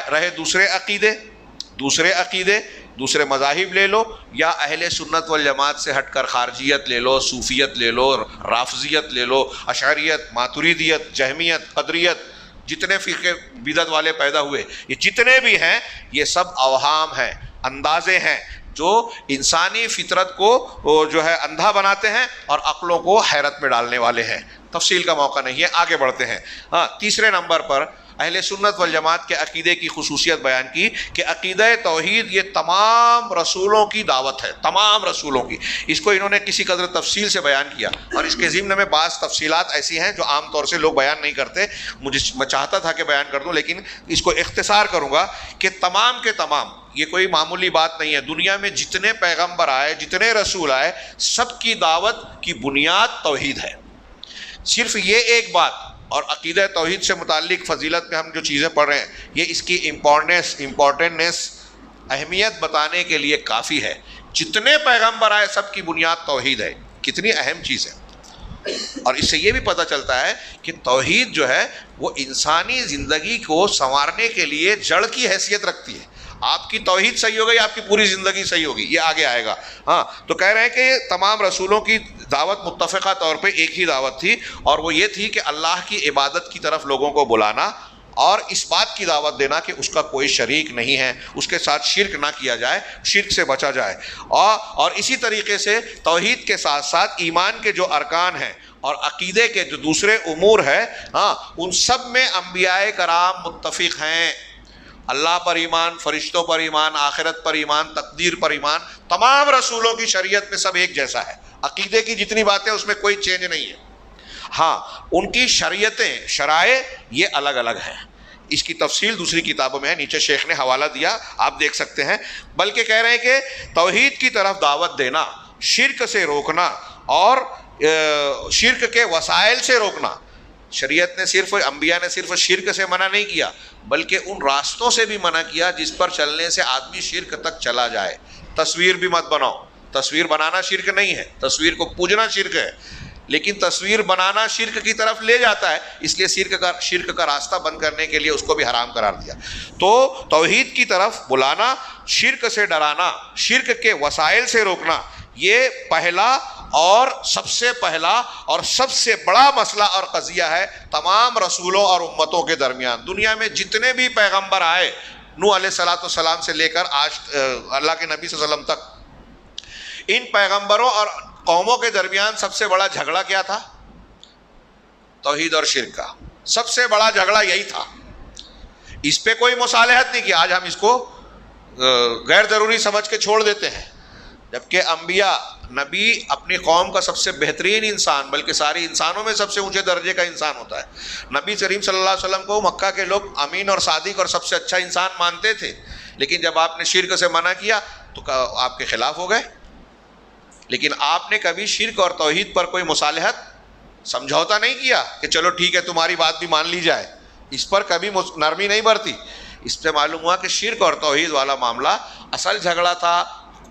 رہے دوسرے عقیدے، دوسرے مذاہب لے لو، یا اہل سنت والجماعت سے ہٹ کر خارجیت لے لو، صوفیت لے لو، رافضیت لے لو، اشعریت، ماتریدیت، جہمیت، قدریت، جتنے فرقے بدعت والے پیدا ہوئے، یہ جتنے بھی ہیں، یہ سب اوہام ہیں، اندازے ہیں جو انسانی فطرت کو جو ہے اندھا بناتے ہیں اور عقلوں کو حیرت میں ڈالنے والے ہیں. تفصیل کا موقع نہیں ہے، آگے بڑھتے ہیں. ہاں، تیسرے نمبر پر اہل سنت والجماعت کے عقیدے کی خصوصیت بیان کی کہ عقیدہ توحید یہ تمام رسولوں کی دعوت ہے، تمام رسولوں کی. اس کو انہوں نے کسی قدر تفصیل سے بیان کیا، اور اس کے ضمن میں بعض تفصیلات ایسی ہیں جو عام طور سے لوگ بیان نہیں کرتے. میں چاہتا تھا کہ بیان کر دوں، لیکن اس کو اختصار کروں گا کہ تمام کے تمام، یہ کوئی معمولی بات نہیں ہے. دنیا میں جتنے پیغمبر آئے، جتنے رسول آئے، سب کی دعوت کی بنیاد توحید ہے. صرف یہ ایک بات اور عقیدہ توحید سے متعلق فضیلت میں ہم جو چیزیں پڑھ رہے ہیں یہ اس کی امپورٹنس اہمیت بتانے کے لیے کافی ہے. جتنے پیغمبر آئے سب کی بنیاد توحید ہے. کتنی اہم چیز ہے. اور اس سے یہ بھی پتہ چلتا ہے کہ توحید جو ہے وہ انسانی زندگی کو سنوارنے کے لیے جڑ کی حیثیت رکھتی ہے. آپ کی توحید صحیح ہو گئی آپ کی پوری زندگی صحیح ہوگی. یہ آگے آئے گا. ہاں تو کہہ رہے ہیں کہ تمام رسولوں کی دعوت متفقہ طور پہ ایک ہی دعوت تھی اور وہ یہ تھی کہ اللہ کی عبادت کی طرف لوگوں کو بلانا اور اس بات کی دعوت دینا کہ اس کا کوئی شریک نہیں ہے, اس کے ساتھ شرک نہ کیا جائے, شرک سے بچا جائے. اور اسی طریقے سے توحید کے ساتھ ساتھ ایمان کے جو ارکان ہیں اور عقیدے کے جو دوسرے امور ہیں ان سب میں انبیاء کرام متفق ہیں. اللہ پر ایمان, فرشتوں پر ایمان, آخرت پر ایمان, تقدیر پر ایمان, تمام رسولوں کی شریعت میں سب ایک جیسا ہے. عقیدے کی جتنی باتیں اس میں کوئی چینج نہیں ہے. ہاں ان کی شریعتیں شرائع یہ الگ الگ ہیں. اس کی تفصیل دوسری کتابوں میں ہے, نیچے شیخ نے حوالہ دیا آپ دیکھ سکتے ہیں. بلکہ کہہ رہے ہیں کہ توحید کی طرف دعوت دینا, شرک سے روکنا اور شرک کے وسائل سے روکنا. شریعت نے صرف, انبیاء نے صرف شرک سے منع نہیں کیا بلکہ ان راستوں سے بھی منع کیا جس پر چلنے سے آدمی شرک تک چلا جائے. تصویر بھی مت بناؤ. تصویر بنانا شرک نہیں ہے, تصویر کو پوجنا شرک ہے, لیکن تصویر بنانا شرک کی طرف لے جاتا ہے, اس لیے شرک کا راستہ بند کرنے کے لیے اس کو بھی حرام قرار دیا. تو توحید کی طرف بلانا, شرک سے ڈرانا, شرک کے وسائل سے روکنا, یہ پہلا اور سب سے پہلا اور سب سے بڑا مسئلہ اور قضیہ ہے تمام رسولوں اور امتوں کے درمیان. دنیا میں جتنے بھی پیغمبر آئے نوح علیہ السلام سے لے کر آج اللہ کے نبی صلی اللہ علیہ وسلم تک, ان پیغمبروں اور قوموں کے درمیان سب سے بڑا جھگڑا کیا تھا؟ توحید اور شرک کا سب سے بڑا جھگڑا یہی تھا. اس پہ کوئی مصالحت نہیں کی. آج ہم اس کو غیر ضروری سمجھ کے چھوڑ دیتے ہیں, جبکہ انبیاء, نبی اپنی قوم کا سب سے بہترین انسان, بلکہ سارے انسانوں میں سب سے اونچے درجے کا انسان ہوتا ہے. نبی کریم صلی اللہ علیہ وسلم کو مکہ کے لوگ امین اور صادق اور سب سے اچھا انسان مانتے تھے, لیکن جب آپ نے شرک سے منع کیا تو آپ کے خلاف ہو گئے. لیکن آپ نے کبھی شرک اور توحید پر کوئی مصالحت, سمجھوتا نہیں کیا کہ چلو ٹھیک ہے تمہاری بات بھی مان لی جائے. اس پر کبھی نرمی نہیں برتی. اس سے معلوم ہوا کہ شرک اور توحید والا معاملہ اصل جھگڑا تھا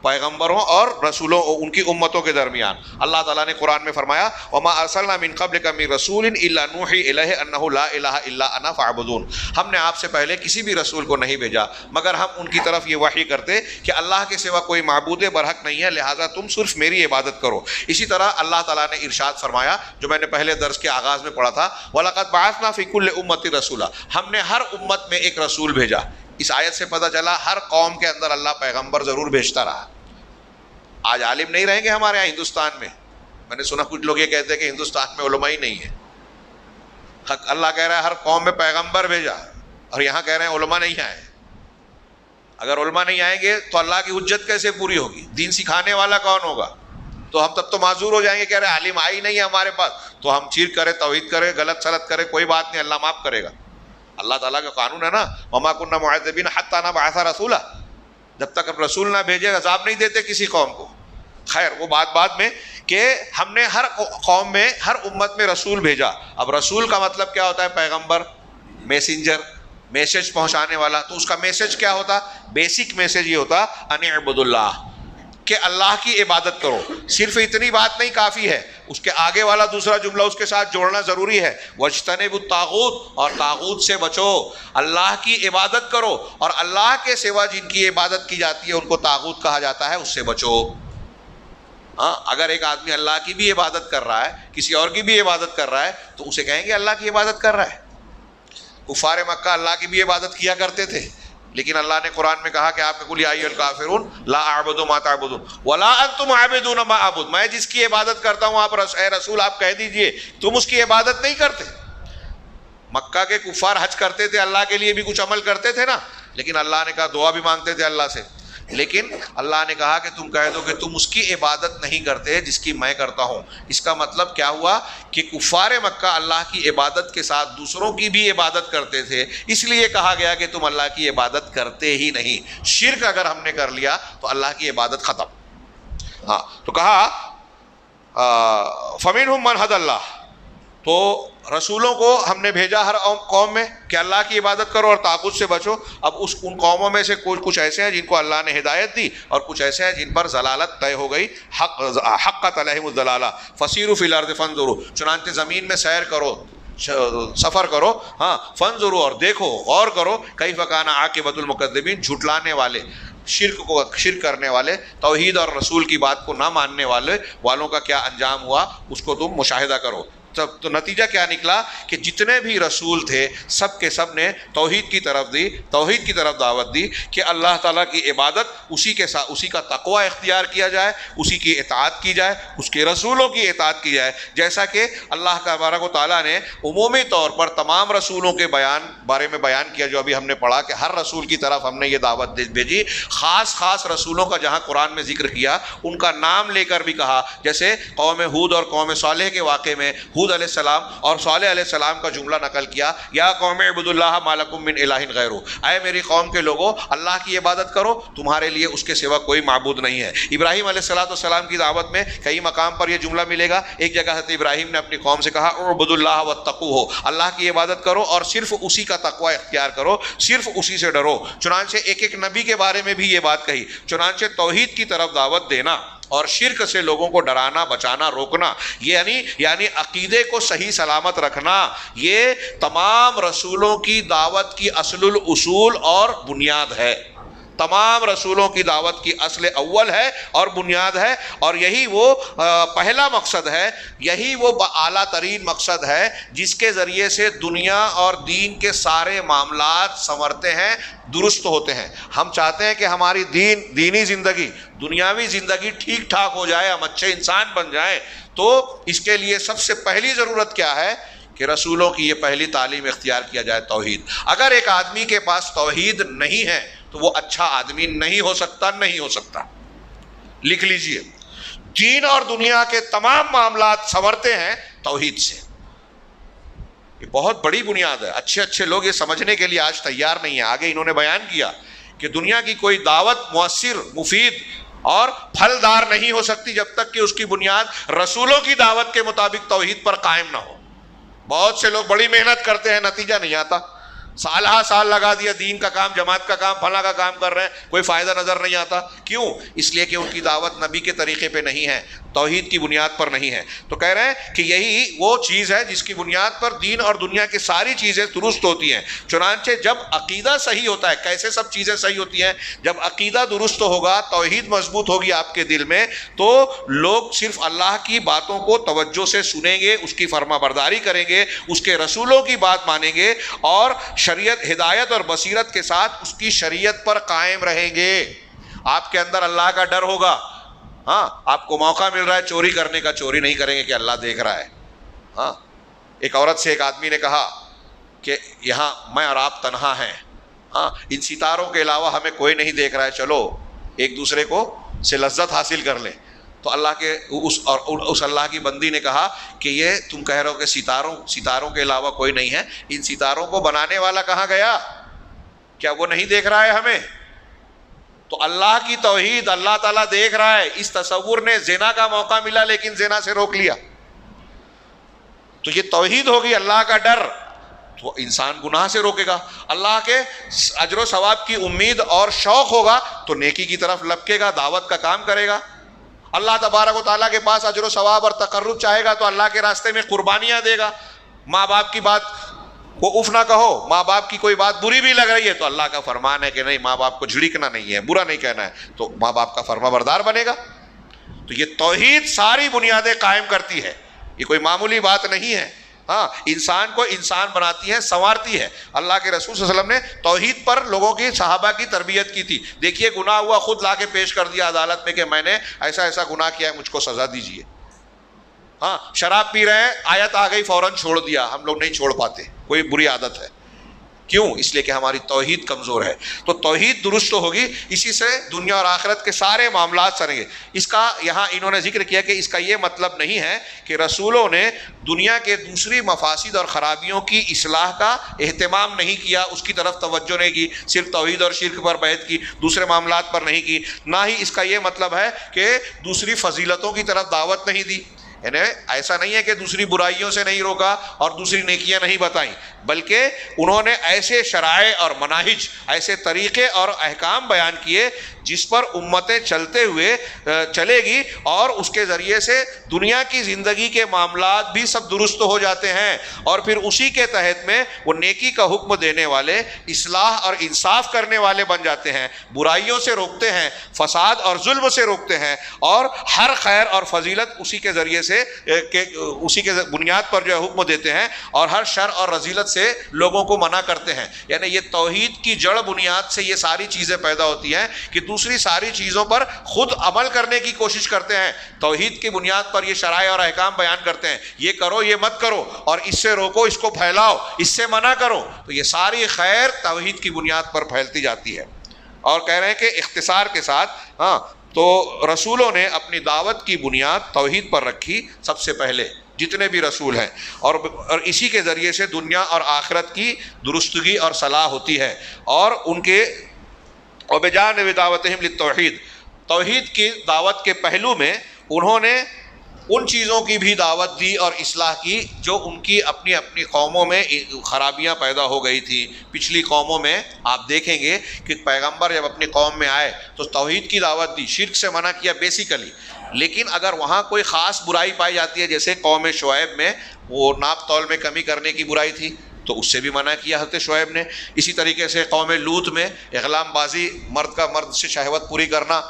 پیغمبروں اور رسولوں, ان کی امتوں کے درمیان. اللہ تعالیٰ نے قرآن میں فرمایا وَمَا أَرْسَلْنَا مِن قَبْلِكَ مِن رَسُولٍ إِلَّا نُوحِي إِلَيْهِ أَنَّهُ لَا إِلَهَ إِلَّا أَنَا فَاعْبُدُونِ. ہم نے آپ سے پہلے کسی بھی رسول کو نہیں بھیجا مگر ہم ان کی طرف یہ وحی کرتے کہ اللہ کے سوا کوئی معبود برحق نہیں ہے, لہٰذا تم صرف میری عبادت کرو. اسی طرح اللہ تعالیٰ نے ارشاد فرمایا جو میں نے پہلے درس کے آغاز میں پڑھا تھا, وَلَقَدْ بَعَثْنَا فِي كُلِّ أُمَّةٍ رَسُولًا. ہم نے ہر امت میں ایک رسول بھیجا. اس آیت سے پتہ چلا ہر قوم کے اندر اللہ پیغمبر ضرور بھیجتا رہا. آج عالم نہیں رہیں گے ہمارے یہاں ہندوستان میں. میں نے سنا کچھ لوگ یہ کہتے ہیں کہ ہندوستان میں علماء ہی نہیں ہے. اللہ کہہ رہا ہے ہر قوم میں پیغمبر بھیجا, اور یہاں کہہ رہے ہیں علماء نہیں آئے. اگر علماء نہیں آئیں گے تو اللہ کی حجت کیسے پوری ہوگی؟ دین سکھانے والا کون ہوگا؟ تو ہم تب تو معذور ہو جائیں گے. کہہ رہے عالم آئی نہیں ہے ہمارے پاس, تو ہم شرک کرے, توحید کرے, غلط سلط کرے, کوئی بات نہیں, اللہ معاف کرے گا. اللہ تعالیٰ کا قانون ہے نا, وَمَا كُنَّا مُعَذِّبِينَ حَتَّىٰ نَبْعَثَ رَسُولًا. جب تک رسول نہ بھیجے عذاب نہیں دیتے کسی قوم کو. خیر وہ بعد میں کہ ہم نے ہر قوم میں, ہر امت میں رسول بھیجا. اب رسول کا مطلب کیا ہوتا ہے؟ پیغمبر, میسنجر, میسج پہنچانے والا. تو اس کا میسج کیا ہوتا؟ بیسک میسج یہ ہوتا ان اعبدوا اللہ, کہ اللہ کی عبادت کرو. صرف اتنی بات نہیں کافی ہے, اس کے آگے والا دوسرا جملہ اس کے ساتھ جوڑنا ضروری ہے. واجتنبوا الطاغوت, اور طاغوت سے بچو. اللہ کی عبادت کرو, اور اللہ کے سوا جن کی عبادت کی جاتی ہے ان کو طاغوت کہا جاتا ہے, اس سے بچو. اگر ایک آدمی اللہ کی بھی عبادت کر رہا ہے, کسی اور کی بھی عبادت کر رہا ہے, تو اسے کہیں گے اللہ کی عبادت کر رہا ہے. کفار مکہ اللہ کی بھی عبادت کیا کرتے تھے, لیکن اللہ نے قرآن میں کہا کہ آپ کے قل یا ایھا الکافرون لا اعبد ما تعبدون ولا انتم عابدون ما اعبد. میں جس کی عبادت کرتا ہوں آپ اے رسول آپ کہہ دیجئے تم اس کی عبادت نہیں کرتے. مکہ کے کفار حج کرتے تھے, اللہ کے لیے بھی کچھ عمل کرتے تھے نا, لیکن اللہ نے کہا دعا بھی مانگتے تھے اللہ سے, لیکن اللہ نے کہا کہ تم کہہ دو کہ تم اس کی عبادت نہیں کرتے جس کی میں کرتا ہوں. اس کا مطلب کیا ہوا کہ کفار مکہ اللہ کی عبادت کے ساتھ دوسروں کی بھی عبادت کرتے تھے, اس لیے کہا گیا کہ تم اللہ کی عبادت کرتے ہی نہیں. شرک اگر ہم نے کر لیا تو اللہ کی عبادت ختم. تو کہا فَمِنْهُمْ مَنْ هَدَى اللَّهُ, تو رسولوں کو ہم نے بھیجا ہر قوم میں کہ اللہ کی عبادت کرو اور طاغوت سے بچو. اب ان قوموں میں سے کچھ ایسے ہیں جن کو اللہ نے ہدایت دی اور کچھ ایسے ہیں جن پر ضلالت طے ہو گئی. حقت علیہم الضلالہ فسیروا فی الارض فانظروا، چنانچہ زمین میں سیر کرو، سفر کرو، ہاں، فانظروا اور دیکھو، غور کرو، کیف کان عاقبۃ المکذبین، جھٹلانے والے، شرک کرنے والے، توحید اور رسول کی بات کو نہ ماننے والوں کا کیا انجام ہوا، اس کو تم مشاہدہ کرو. تو نتیجہ کیا نکلا کہ جتنے بھی رسول تھے سب کے سب نے توحید کی طرف دعوت دی کہ اللہ تعالیٰ کی عبادت اسی کے ساتھ، اسی کا تقوی اختیار کیا جائے، اسی کی اطاعت کی جائے، اس کے رسولوں کی اطاعت کی جائے. جیسا کہ اللہ تبارک و تعالیٰ نے عمومی طور پر تمام رسولوں کے بارے میں بیان کیا، جو ابھی ہم نے پڑھا کہ ہر رسول کی طرف ہم نے یہ دعوت بھیجی. خاص رسولوں کا جہاں قرآن میں ذکر کیا ان کا نام لے کر بھی کہا، جیسے قوم ہود اور قوم صالح کے واقعے میں ہود علیہ السلام اور صالح علیہ السلام کا جملہ نقل کیا، یا قوم اعبدوا اللہ ما لکم من الہ غیرہ، اے میری قوم کے لوگو اللہ کی عبادت کرو، تمہارے لیے اس کے سوا کوئی معبود نہیں ہے. ابراہیم علیہ السلام کی دعوت میں کئی مقام پر یہ جملہ ملے گا. ایک جگہ حضرت ابراہیم نے اپنی قوم سے کہا اعبدوا اللہ واتقوہ، اللہ کی عبادت کرو اور صرف اسی کا تقوی اختیار کرو، صرف اسی سے ڈرو. چنانچہ ایک نبی کے بارے میں بھی یہ بات کہی. چنانچہ توحید کی طرف دعوت دینا اور شرک سے لوگوں کو ڈرانا، بچانا، روکنا، یعنی عقیدے کو صحیح سلامت رکھنا، یہ تمام رسولوں کی دعوت کی اصل الاصول اور بنیاد ہے. تمام رسولوں کی دعوت کی اصل اول ہے اور بنیاد ہے، اور یہی وہ پہلا مقصد ہے، یہی وہ اعلیٰ ترین مقصد ہے جس کے ذریعے سے دنیا اور دین کے سارے معاملات سنورتے ہیں، درست ہوتے ہیں. ہم چاہتے ہیں کہ ہماری دینی زندگی، دنیاوی زندگی ٹھیک ٹھاک ہو جائے، ہم اچھے انسان بن جائیں. تو اس کے لیے سب سے پہلی ضرورت کیا ہے کہ رسولوں کی یہ پہلی تعلیم اختیار کیا جائے، توحید. اگر ایک آدمی کے پاس توحید نہیں ہے تو وہ اچھا آدمی نہیں ہو سکتا. لکھ لیجئے، دین اور دنیا کے تمام معاملات سنورتے ہیں توحید سے. یہ بہت بڑی بنیاد ہے. اچھے لوگ یہ سمجھنے کے لیے آج تیار نہیں ہیں. آگے انہوں نے بیان کیا کہ دنیا کی کوئی دعوت مؤثر، مفید اور پھلدار نہیں ہو سکتی جب تک کہ اس کی بنیاد رسولوں کی دعوت کے مطابق توحید پر قائم نہ ہو. بہت سے لوگ بڑی محنت کرتے ہیں، نتیجہ نہیں آتا. سال لگا دیا، دین کا کام، جماعت کا کام، فلاں کا کام کر رہے ہیں، کوئی فائدہ نظر نہیں آتا. کیوں؟ اس لیے کہ ان کی دعوت نبی کے طریقے پہ نہیں ہے، توحید کی بنیاد پر نہیں ہے. تو کہہ رہے ہیں کہ یہی وہ چیز ہے جس کی بنیاد پر دین اور دنیا کی ساری چیزیں درست ہوتی ہیں. چنانچہ جب عقیدہ صحیح ہوتا ہے، کیسے سب چیزیں صحیح ہوتی ہیں؟ جب عقیدہ درست ہوگا، توحید مضبوط ہوگی آپ کے دل میں، تو لوگ صرف اللہ کی باتوں کو توجہ سے سنیں گے، اس کی فرما برداری کریں گے، اس کے رسولوں کی بات مانیں گے، اور شریعت، ہدایت اور بصیرت کے ساتھ اس کی شریعت پر قائم رہیں گے. آپ کے اندر اللہ کا ڈر ہوگا. ہاں، آپ کو موقع مل رہا ہے چوری کرنے کا، چوری نہیں کریں گے کہ اللہ دیکھ رہا ہے. ہاں، ایک عورت سے ایک آدمی نے کہا کہ یہاں میں اور آپ تنہا ہیں، ہاں، ان ستاروں کے علاوہ ہمیں کوئی نہیں دیکھ رہا ہے، چلو ایک دوسرے کو سے لذت حاصل کر لیں. تو اللہ کے اس اللہ کی بندی نے کہا کہ یہ تم کہہ رہے ہو کہ ستاروں کے علاوہ کوئی نہیں ہے، ان ستاروں کو بنانے والا کہاں گیا؟ کیا وہ نہیں دیکھ رہا ہے ہمیں؟ تو اللہ کی توحید، اللہ تعالیٰ دیکھ رہا ہے. اس تصور نے زنا کا موقع ملا لیکن زنا سے روک لیا. تو یہ توحید ہوگی، اللہ کا ڈر، تو انسان گناہ سے روکے گا. اللہ کے اجر و ثواب کی امید اور شوق ہوگا تو نیکی کی طرف لپکے گا، دعوت کا کام کرے گا. اللہ تبارک و تعالیٰ کے پاس اجر و ثواب اور تقرب چاہے گا تو اللہ کے راستے میں قربانیاں دے گا. ماں باپ کی بات کو اف نہ کہو، ماں باپ کی کوئی بات بری بھی لگ رہی ہے تو اللہ کا فرمان ہے کہ نہیں، ماں باپ کو جھڑکنا نہیں ہے، برا نہیں کہنا ہے، تو ماں باپ کا فرما بردار بنے گا. تو یہ توحید ساری بنیادیں قائم کرتی ہے، یہ کوئی معمولی بات نہیں ہے. ہاں، انسان کو انسان بناتی ہے، سنوارتی ہے. اللہ کے رسول صلی اللہ علیہ وسلم نے توحید پر لوگوں کی، صحابہ کی تربیت کی تھی. دیکھیے گناہ ہوا، خود لا کے پیش کر دیا عدالت میں کہ میں نے ایسا گناہ کیا ہے، مجھ کو سزا دیجیے. ہاں، شراب پی رہے ہیں، آیت آ گئی فوراً چھوڑ دیا. ہم لوگ نہیں چھوڑ پاتے، کوئی بری عادت ہے. کیوں؟ اس لیے کہ ہماری توحید کمزور ہے. تو توحید درست ہوگی، اسی سے دنیا اور آخرت کے سارے معاملات سریں گے. اس کا یہاں انہوں نے ذکر کیا کہ اس کا یہ مطلب نہیں ہے کہ رسولوں نے دنیا کے دوسری مفاسد اور خرابیوں کی اصلاح کا اہتمام نہیں کیا، اس کی طرف توجہ نہیں کی، صرف توحید اور شرک پر بحث کی، دوسرے معاملات پر نہیں کی. نہ ہی اس کا یہ مطلب ہے کہ دوسری فضیلتوں کی طرف دعوت نہیں دی. یعنی ایسا نہیں ہے کہ دوسری برائیوں سے نہیں روکا اور دوسری نیکیاں نہیں بتائیں، بلکہ انہوں نے ایسے شرائع اور مناہج، ایسے طریقے اور احکام بیان کیے جس پر امتیں چلتے ہوئے چلے گی، اور اس کے ذریعے سے دنیا کی زندگی کے معاملات بھی سب درست ہو جاتے ہیں، اور پھر اسی کے تحت میں وہ نیکی کا حکم دینے والے، اصلاح اور انصاف کرنے والے بن جاتے ہیں، برائیوں سے روکتے ہیں، فساد اور ظلم سے روکتے ہیں، اور ہر خیر اور فضیلت اسی کے ذریعے سے اسی کے بنیاد پر جو ہے حکم دیتے ہیں، اور ہر شر اور رذیلت سے لوگوں کو منع کرتے ہیں۔ یعنی یہ توحید کی جڑ بنیاد سے یہ ساری چیزیں پیدا ہوتی ہیں کہ دوسری ساری چیزوں پر خود عمل کرنے کی کوشش کرتے ہیں، توحید کی بنیاد پر یہ شرائع اور احکام بیان کرتے ہیں، یہ کرو، یہ مت کرو، اور اس سے روکو، اس کو پھیلاؤ، اس سے منع کرو، تو یہ ساری خیر توحید کی بنیاد پر پھیلتی جاتی ہے۔ اور کہہ رہے ہیں کہ اختصار کے ساتھ تو رسولوں نے اپنی دعوت کی بنیاد توحید پر رکھی سب سے پہلے، جتنے بھی رسول ہیں، اور اسی کے ذریعے سے دنیا اور آخرت کی درستگی اور صلاح ہوتی ہے۔ اور ان کے وبجانب دعوتہم للتوحید، توحید کی دعوت کے پہلو میں انہوں نے ان چیزوں کی بھی دعوت دی اور اصلاح کی جو ان کی اپنی اپنی قوموں میں خرابیاں پیدا ہو گئی تھی۔ پچھلی قوموں میں آپ دیکھیں گے کہ پیغمبر جب اپنی قوم میں آئے تو توحید کی دعوت دی، شرک سے منع کیا بیسیکلی، لیکن اگر وہاں کوئی خاص برائی پائی جاتی ہے، جیسے قوم شعیب میں وہ ناپ تول میں کمی کرنے کی برائی تھی تو اس سے بھی منع کیا حضرت شعیب نے۔ اسی طریقے سے قوم لوط میں اغلام بازی، مرد کا مرد سے شہوت پوری کرنا،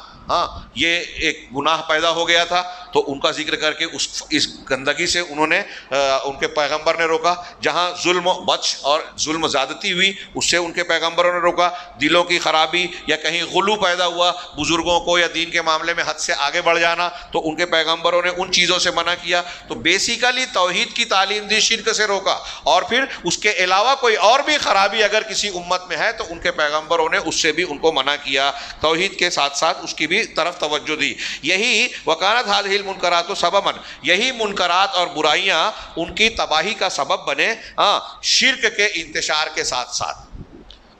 یہ ایک گناہ پیدا ہو گیا تھا، تو ان کا ذکر کر کے اس گندگی سے انہوں نے ان کے پیغمبر نے روکا۔ جہاں ظلم و بچ اور ظلم زیادتی ہوئی اس سے ان کے پیغمبروں نے روکا۔ دلوں کی خرابی یا کہیں غلو پیدا ہوا بزرگوں کو یا دین کے معاملے میں حد سے آگے بڑھ جانا، تو ان کے پیغمبروں نے ان چیزوں سے منع کیا۔ تو بیسیکلی توحید کی تعلیم دی، شرک سے روکا، اور پھر اس کے علاوہ کوئی اور بھی خرابی اگر کسی امت میں ہے تو ان کے پیغمبروں نے اس سے بھی ان کو منع کیا، توحید کے ساتھ ساتھ اس کی بھی طرف توجہ دی۔ یہی وکانت هذه المنکرات سببا، یہی منکرات اور برائیاں ان کی تباہی کا سبب بنے، شرک کے انتشار کے ساتھ ساتھ۔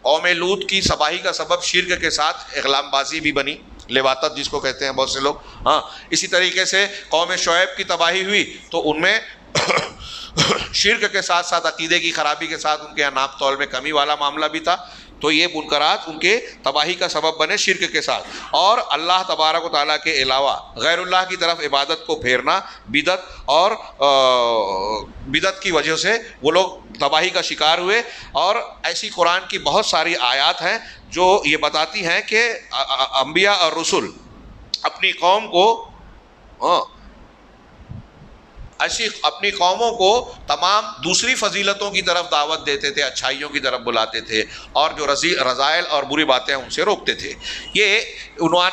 قوم لوط کی تباہی کا سبب شرک کے ساتھ اغلام بازی بھی بنی، لواطت جس کو کہتے ہیں بہت سے لوگ۔ اسی طریقے سے قوم شعیب کی تباہی ہوئی تو ان میں شرک کے ساتھ ساتھ عقیدے کی خرابی کے ساتھ ان کے ناپ تول میں کمی والا معاملہ بھی تھا، تو یہ منکرات ان کے تباہی کا سبب بنے شرک کے ساتھ۔ اور اللہ تبارک و تعالیٰ کے علاوہ غیر اللہ کی طرف عبادت کو پھیرنا، بدعت، اور بدعت کی وجہ سے وہ لوگ تباہی کا شکار ہوئے۔ اور ایسی قرآن کی بہت ساری آیات ہیں جو یہ بتاتی ہیں کہ انبیاء اور رسول اپنی قوم کو ایسی اپنی قوموں کو تمام دوسری فضیلتوں کی طرف دعوت دیتے تھے، اچھائیوں کی طرف بلاتے تھے، اور جو رذائل اور بری باتیں ان سے روکتے تھے۔ یہ عنوان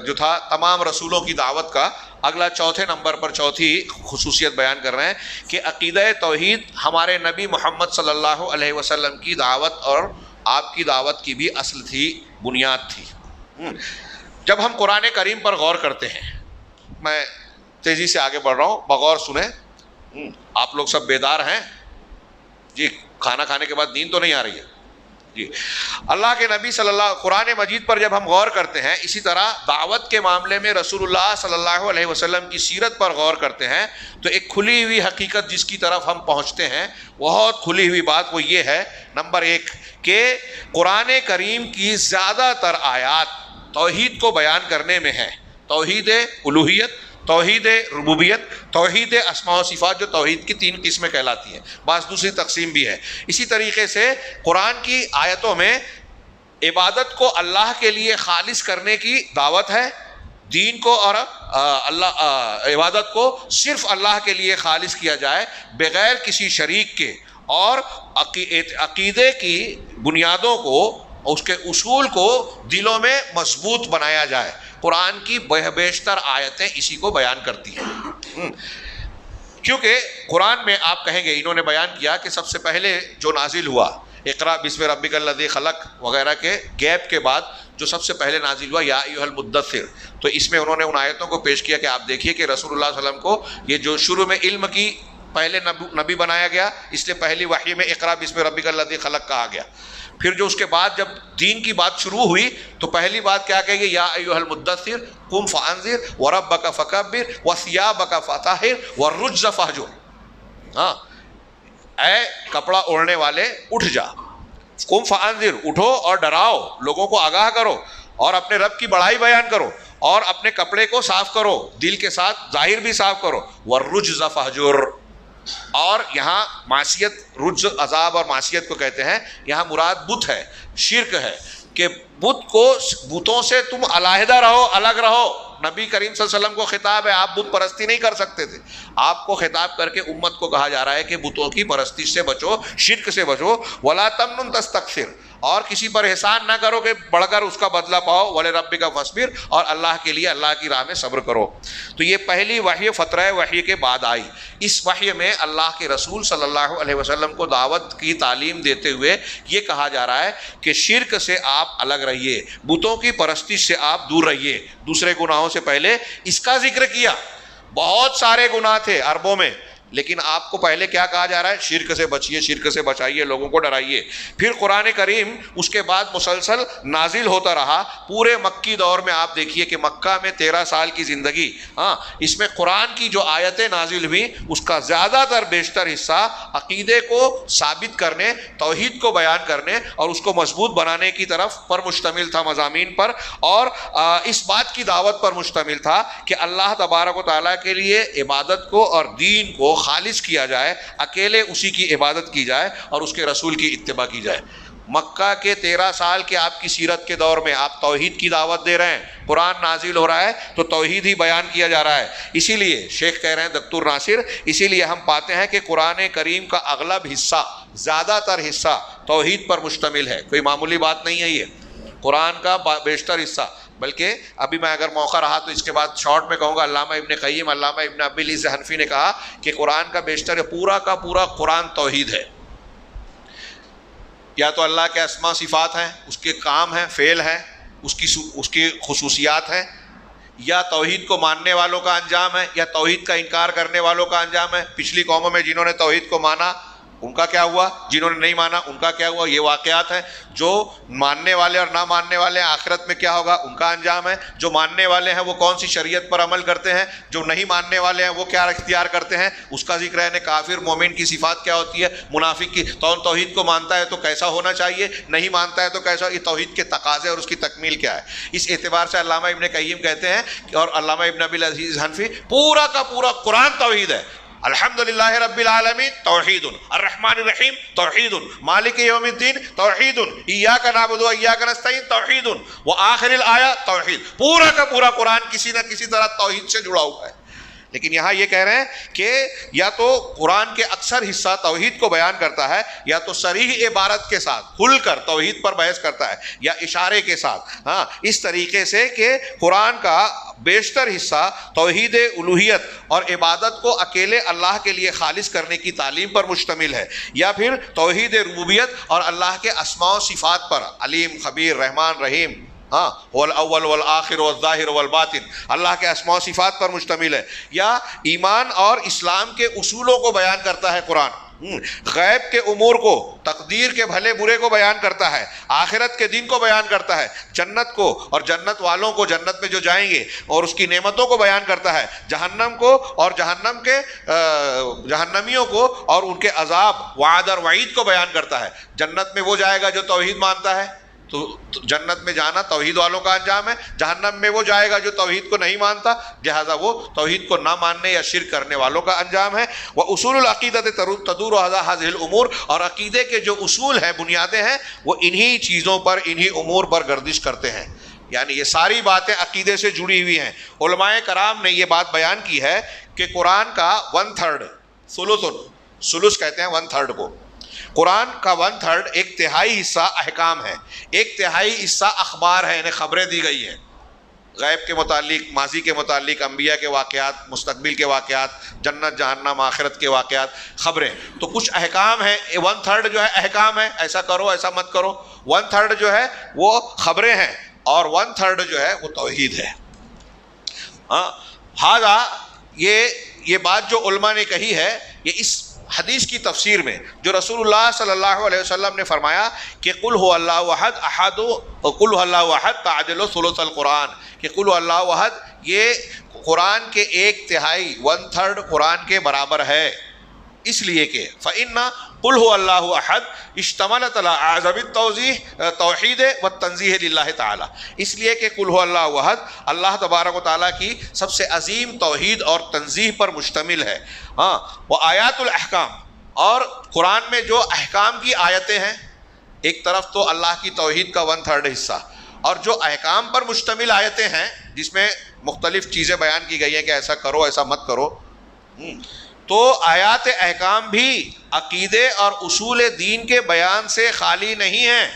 جو تھا تمام رسولوں کی دعوت کا، اگلا چوتھے نمبر پر چوتھی خصوصیت بیان کر رہے ہیں کہ عقیدہ توحید ہمارے نبی محمد صلی اللہ علیہ وسلم کی دعوت اور آپ کی دعوت کی بھی اصل تھی، بنیاد تھی۔ جب ہم قرآن کریم پر غور کرتے ہیں، میں تیزی سے آگے بڑھ رہا ہوں، بغور سنیں۔ آپ لوگ سب بیدار ہیں جی؟ کھانا کھانے کے بعد نیند تو نہیں آ رہی ہے جی؟ اللہ کے نبی صلی اللہ قرآن مجید پر جب ہم غور کرتے ہیں، اسی طرح دعوت کے معاملے میں رسول اللہ صلی اللہ علیہ وسلم کی سیرت پر غور کرتے ہیں، تو ایک کھلی ہوئی حقیقت جس کی طرف ہم پہنچتے ہیں، بہت کھلی ہوئی بات، وہ یہ ہے نمبر ایک کہ قرآن کریم کی زیادہ تر آیات توحید کو بیان کرنے میں ہیں۔ توحید الوہیت، توحید ربوبیت، توحید اسماء و صفات، جو توحید کی تین قسمیں کہلاتی ہیں، بعض دوسری تقسیم بھی ہے۔ اسی طریقے سے قرآن کی آیتوں میں عبادت کو اللہ کے لیے خالص کرنے کی دعوت ہے، دین کو اور عبادت کو صرف اللہ کے لیے خالص کیا جائے بغیر کسی شریک کے، اور عقیدے کی بنیادوں کو، اس کے اصول کو دلوں میں مضبوط بنایا جائے۔ قرآن کی بیشتر آیتیں اسی کو بیان کرتی ہیں، کیونکہ قرآن میں آپ کہیں گے انہوں نے بیان کیا کہ سب سے پہلے جو نازل ہوا اقرا بسم ربک الذی خلق وغیرہ کے گیپ کے بعد جو سب سے پہلے نازل ہوا یا ایھا المدثر، تو اس میں انہوں نے ان آیتوں کو پیش کیا کہ آپ دیکھیے کہ رسول اللہ صلی اللہ علیہ وسلم کو یہ جو شروع میں علم کی پہلے نبی بنایا گیا، اس لیے پہلی وحی میں اقرا بسم ربک الذی خلق کہا گیا۔ پھر جو اس کے بعد جب دین کی بات شروع ہوئی تو پہلی بات کیا کہے گی؟ یا ایھا المدثر قم فانذر وربک فکبر وثیابک فطہر والرجز فہجر. ہاں، اے کپڑا اوڑھنے والے اٹھ جا، قم فانذر، اٹھو اور ڈراؤ، لوگوں کو آگاہ کرو اور اپنے رب کی بڑائی بیان کرو اور اپنے کپڑے کو صاف کرو، دل کے ساتھ ظاہر بھی صاف کرو. والرجز فہجر، اور یہاں معصیت، رجز عذاب اور معصیت کو کہتے ہیں، یہاں مراد بت ہے، شرک ہے، کہ بتوں سے تم علیحدہ رہو، الگ رہو. نبی کریم صلی اللہ علیہ وسلم کو خطاب ہے، آپ بت پرستی نہیں کر سکتے تھے، آپ کو خطاب کر کے امت کو کہا جا رہا ہے کہ بتوں کی پرستی سے بچو، شرک سے بچو. ولا تمنن تستکثر، اور کسی پر احسان نہ کرو کہ بڑھ کر اس کا بدلہ پاؤ. ولربک فاصبر، اور اللہ کے لیے، اللہ کی راہ میں صبر کرو. تو یہ پہلی وحی فترہ وحی کے بعد آئی. اس وحی میں اللہ کے رسول صلی اللہ علیہ وسلم کو دعوت کی تعلیم دیتے ہوئے یہ کہا جا رہا ہے کہ شرک سے آپ الگ رہیے، بتوں کی پرستی سے آپ دور رہیے. دوسرے گناہوں سے پہلے اس کا ذکر کیا. بہت سارے گناہ تھے اربوں میں، لیکن آپ کو پہلے کیا کہا جا رہا ہے؟ شرک سے بچیے، شرک سے بچائیے، لوگوں کو ڈرائیے. پھر قرآن کریم اس کے بعد مسلسل نازل ہوتا رہا. پورے مکی دور میں آپ دیکھیے کہ مکہ میں 13 سال کی زندگی، ہاں، اس میں قرآن کی جو آیتیں نازل ہوئی اس کا زیادہ تر بیشتر حصہ عقیدے کو ثابت کرنے، توحید کو بیان کرنے اور اس کو مضبوط بنانے کی طرف پر مشتمل تھا، مضامین پر، اور اس بات کی دعوت پر مشتمل تھا کہ اللہ تبارک و تعالیٰ کے لیے عبادت کو اور دین کو خالص کیا جائے، اکیلے اسی کی عبادت کی جائے اور اس کے رسول کی اتباع کی جائے. مکہ کے 13 سال کے آپ کی سیرت کے دور میں آپ توحید کی دعوت دے رہے ہیں، قرآن نازل ہو رہا ہے تو توحید ہی بیان کیا جا رہا ہے. اسی لیے شیخ کہہ رہے ہیں دکتور ناصر، اسی لیے ہم پاتے ہیں کہ قرآن کریم کا اغلب حصہ، زیادہ تر حصہ توحید پر مشتمل ہے. کوئی معمولی بات نہیں ہے یہ، قرآن کا بیشتر حصہ. بلکہ ابھی میں اگر موقع رہا تو اس کے بعد شارٹ میں کہوں گا، علامہ ابن قیم، علامہ ابن ابی العز حنفی نے کہا کہ قرآن کا بیشتر پورا کا پورا قرآن توحید ہے. یا تو اللہ کے اسماء صفات ہیں، اس کے کام ہیں، فعل ہیں، اس کی خصوصیات ہیں، یا توحید کو ماننے والوں کا انجام ہے، یا توحید کا انکار کرنے والوں کا انجام ہے. پچھلی قوموں میں جنہوں نے توحید کو مانا ان کا کیا ہوا، جنہوں نے نہیں مانا ان کا کیا ہوا، یہ واقعات ہیں. جو ماننے والے اور نہ ماننے والے آخرت میں کیا ہوگا ان کا انجام ہے. جو ماننے والے ہیں وہ کون سی شریعت پر عمل کرتے ہیں، جو نہیں ماننے والے ہیں وہ کیا اختیار کرتے ہیں، اس کا ذکر ہے. کافر مومن کی صفات کیا ہوتی ہے، منافق کی. توحید کو مانتا ہے تو کیسا ہونا چاہیے، نہیں مانتا ہے تو کیسا، یہ توحید کے تقاضے اور اس کی تکمیل کیا ہے. اس اعتبار سے علامہ ابن قیم کہتے ہیں اور علامہ ابن ابی العز حنفی، پورا کا پورا قرآن توحید ہے. الحمدللہ رب العالمین توحید، الرحمن الرحیم توحید، مالک یوم الدین توحید، ایاک نعبد و ایاک نستعین توحید، وآخر الآیہ توحید. پورا کا پورا قرآن کسی نہ کسی طرح توحید سے جڑا ہوا ہے. لیکن یہاں یہ کہہ رہے ہیں کہ یا تو قرآن کے اکثر حصہ توحید کو بیان کرتا ہے، یا تو صریح عبارت کے ساتھ کھل کر توحید پر بحث کرتا ہے، یا اشارے کے ساتھ. ہاں، اس طریقے سے کہ قرآن کا بیشتر حصہ توحید الوہیت اور عبادت کو اکیلے اللہ کے لیے خالص کرنے کی تعلیم پر مشتمل ہے، یا پھر توحید ربوبیت اور اللہ کے اسماء و صفات پر، علیم، خبیر، رحمان، رحیم، ہاں، والاول والآخر والظاہر والباطن، اللہ کے اسماء و صفات پر مشتمل ہے. یا ایمان اور اسلام کے اصولوں کو بیان کرتا ہے قرآن، غیب کے امور کو، تقدیر کے بھلے برے کو بیان کرتا ہے، آخرت کے دن کو بیان کرتا ہے، جنت کو اور جنت والوں کو، جنت میں جو جائیں گے اور اس کی نعمتوں کو بیان کرتا ہے، جہنم کو اور جہنم کے جہنمیوں کو اور ان کے عذاب، وعد اور وعید کو بیان کرتا ہے. جنت میں وہ جائے گا جو توحید مانتا ہے، تو جنت میں جانا توحید والوں کا انجام ہے. جہنم میں وہ جائے گا جو توحید کو نہیں مانتا، لہذا وہ توحید کو نہ ماننے یا شرک کرنے والوں کا انجام ہے. وَأُصُولُ الْعَقِيدَةِ تَدُورُ عَلَىٰ هَٰذِهِ الْأُمُورِ، اور عقیدے کے جو اصول ہیں، بنیادیں ہیں، وہ انہی چیزوں پر، انہی امور پر گردش کرتے ہیں. یعنی یہ ساری باتیں عقیدے سے جڑی ہوئی ہیں. علماء کرام نے یہ بات بیان کی ہے کہ قرآن کا 1/3، ثلث کہتے ہیں 1/3 کو، قرآن کا 1/3 ایک تہائی حصہ احکام ہے، ایک تہائی حصہ اخبار ہے، انہیں خبریں دی گئی ہیں غیب کے متعلق، ماضی کے متعلق، انبیاء کے واقعات، مستقبل کے واقعات، جنت جہنم آخرت کے واقعات، خبریں. تو کچھ احکام ہیں، 1/3 جو ہے احکام ہے، ایسا کرو ایسا مت کرو. 1/3 جو ہے وہ خبریں ہیں، اور 1/3 جو ہے وہ توحید ہے. ہاں، یہ بات جو علماء نے کہی ہے، یہ اس حدیث کی تفسیر میں جو رسول اللہ صلی اللہ علیہ وسلم نے فرمایا کہ قل هو اللہ احد احد قل هو اللہ احد تعدل ثلث القرآن، کہ قل هو اللہ احد یہ قرآن کے 1/3 1/3 قرآن کے برابر ہے، اس لیے کہ فإن قل هو اللہ احد اشتملت على اعظم التوحید والتنزیہ للہ تعالی، اس لیے کہ قل هو اللہ احد اللہ تبارک و تعالیٰ کی سب سے عظیم توحید اور تنزیہ پر مشتمل ہے۔ ہاں، وہ آیات الاحکام، اور قرآن میں جو احکام کی آیتیں ہیں، ایک طرف تو اللہ کی توحید کا 1/3 حصہ، اور جو احکام پر مشتمل آیتیں ہیں جس میں مختلف چیزیں بیان کی گئی ہیں کہ ایسا کرو ایسا مت کرو، تو آیات احکام بھی عقیدے اور اصول دین کے بیان سے خالی نہیں ہیں۔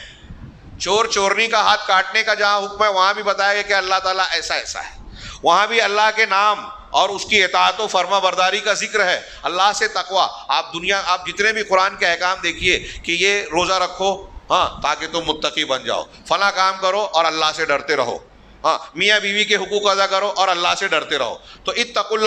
چور چورنی کا ہاتھ کاٹنے کا جہاں حکم ہے وہاں بھی بتایا گیا کہ اللہ تعالیٰ ایسا ایسا ہے، وہاں بھی اللہ کے نام اور اس کی اطاعت و فرما برداری کا ذکر ہے، اللہ سے تقوی۔ آپ جتنے بھی قرآن کے احکام دیکھیے کہ یہ روزہ رکھو ہاں تاکہ تم متقی بن جاؤ، فلاں کام کرو اور اللہ سے ڈرتے رہو، ہاں میاں بیوی کے حقوق ادا کرو اور اللہ سے ڈرتے رہو، تو اتقوا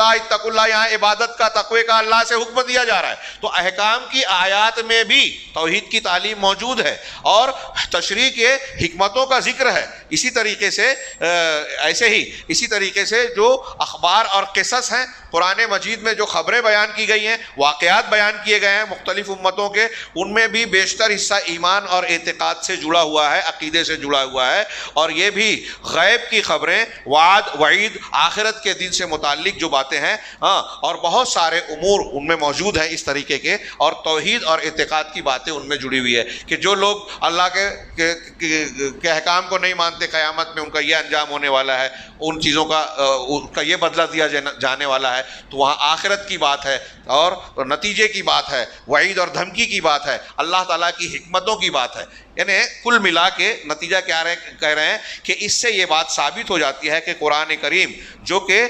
اللہ یہاں عبادت کا تقوی کا اللہ سے حکم دیا جا رہا ہے۔ تو احکام کی آیات میں بھی توحید کی تعلیم موجود ہے اور تشریح کے حکمتوں کا ذکر ہے۔ اسی طریقے سے ایسے ہی اسی طریقے سے جو اخبار اور قصص ہیں قرآن مجید میں، جو خبریں بیان کی گئی ہیں، واقعات بیان کیے گئے ہیں مختلف امتوں کے، ان میں بھی بیشتر حصہ ایمان اور اعتقاد سے جڑا ہوا ہے، عقیدے سے جڑا ہوا ہے، اور یہ بھی غیب کی خبریں، وعد وعید، آخرت کے دن سے متعلق جو باتیں ہیں، ہاں، اور بہت سارے امور ان میں موجود ہیں اس طریقے کے، اور توحید اور اعتقاد کی باتیں ان میں جڑی ہوئی ہے کہ جو لوگ اللہ کے احکام کو نہیں مانتے، قیامت میں ان کا یہ انجام ہونے والا ہے، ان چیزوں کا یہ بدلہ دیا جانے والا ہے، تو وہاں آخرت کی بات ہے اور نتیجے کی بات ہے، وعید اور دھمکی کی بات ہے، اللہ تعالیٰ کی حکمتوں کی بات ہے۔ یعنی کل ملا کے نتیجہ کیا کہہ رہے ہیں کہ اس سے یہ بات ثابت ہو جاتی ہے کہ قرآن کریم جو کہ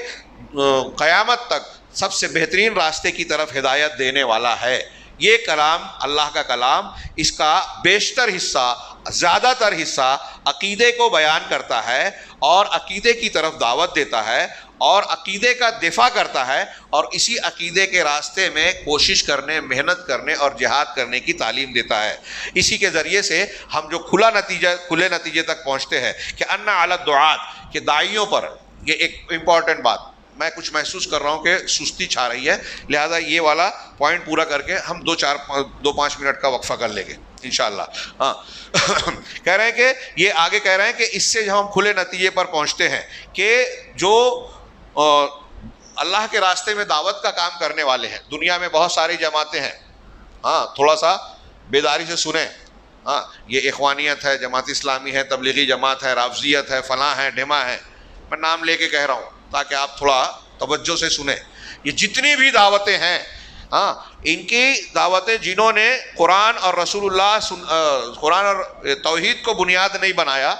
قیامت تک سب سے بہترین راستے کی طرف ہدایت دینے والا ہے، یہ کلام اللہ کا کلام، اس کا بیشتر حصہ، زیادہ تر حصہ عقیدے کو بیان کرتا ہے اور عقیدے کی طرف دعوت دیتا ہے اور عقیدے کا دفاع کرتا ہے، اور اسی عقیدے کے راستے میں کوشش کرنے، محنت کرنے اور جہاد کرنے کی تعلیم دیتا ہے۔ اسی کے ذریعے سے ہم جو کھلے نتیجے تک پہنچتے ہیں کہ ان علی الدعاة، کہ داعیوں پر، یہ ایک امپورٹنٹ بات، میں کچھ محسوس کر رہا ہوں کہ سستی چھا رہی ہے، لہذا یہ والا پوائنٹ پورا کر کے ہم 2-5 منٹ کا وقفہ کر لیں گے انشاءاللہ۔ ہاں کہہ رہے ہیں کہ یہ آگے کہہ رہے ہیں کہ اس سے جب ہم کھلے نتیجے پر پہنچتے ہیں کہ جو اللہ کے راستے میں دعوت کا کام کرنے والے ہیں، دنیا میں بہت ساری جماعتیں ہیں، ہاں تھوڑا سا بیداری سے سنیں، ہاں یہ اخوانیت ہے، جماعت اسلامی ہے، تبلیغی جماعت ہے، رافضیت ہے، فلاں ہے، ڈھما ہے، میں نام لے کے کہہ رہا ہوں تاکہ آپ تھوڑا توجہ سے سنیں۔ یہ جتنی بھی دعوتیں ہیں، ہاں ان کی دعوتیں جنہوں نے قرآن اور رسول اللہ قرآن اور توحید کو بنیاد نہیں بنایا،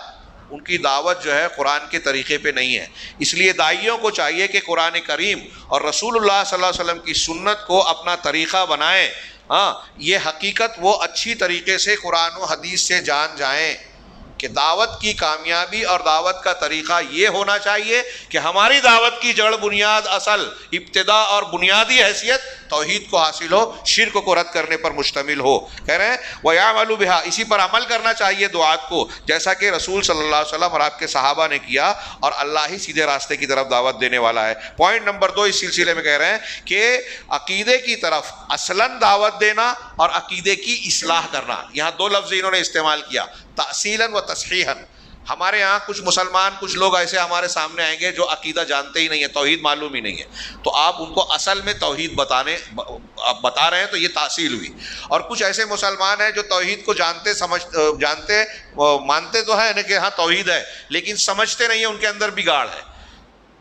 ان کی دعوت جو ہے قرآن کے طریقے پہ نہیں ہے۔ اس لیے داعیوں کو چاہیے کہ قرآن کریم اور رسول اللہ صلی اللہ علیہ وسلم کی سنت کو اپنا طریقہ بنائیں، ہاں یہ حقیقت وہ اچھی طریقے سے قرآن و حدیث سے جان جائیں کہ دعوت کی کامیابی اور دعوت کا طریقہ یہ ہونا چاہیے کہ ہماری دعوت کی جڑ، بنیاد، اصل، ابتدا اور بنیادی حیثیت توحید کو حاصل ہو، شرک کو رد کرنے پر مشتمل ہو۔ کہہ رہے ہیں وَيَعْمَلُ بِهَا، اسی پر عمل کرنا چاہیے دعات کو، جیسا کہ رسول صلی اللہ علیہ وسلم اور آپ کے صحابہ نے کیا، اور اللہ ہی سیدھے راستے کی طرف دعوت دینے والا ہے۔ پوائنٹ نمبر 2 اس سلسلے میں کہہ رہے ہیں کہ عقیدے کی طرف اصلاً دعوت دینا اور عقیدے کی اصلاح کرنا، یہاں 2 لفظ انہوں نے استعمال کیا، تأصیلاً و تصحیحاً۔ ہمارے یہاں کچھ مسلمان، کچھ لوگ ایسے ہمارے سامنے آئیں گے جو عقیدہ جانتے ہی نہیں ہے، توحید معلوم ہی نہیں ہے، تو آپ ان کو اصل میں توحید بتا رہے ہیں، تو یہ تاصیل ہوئی۔ اور کچھ ایسے مسلمان ہیں جو توحید کو مانتے تو ہیں کہ ہاں توحید ہے، لیکن سمجھتے نہیں ہیں، ان کے اندر بگاڑ ہے،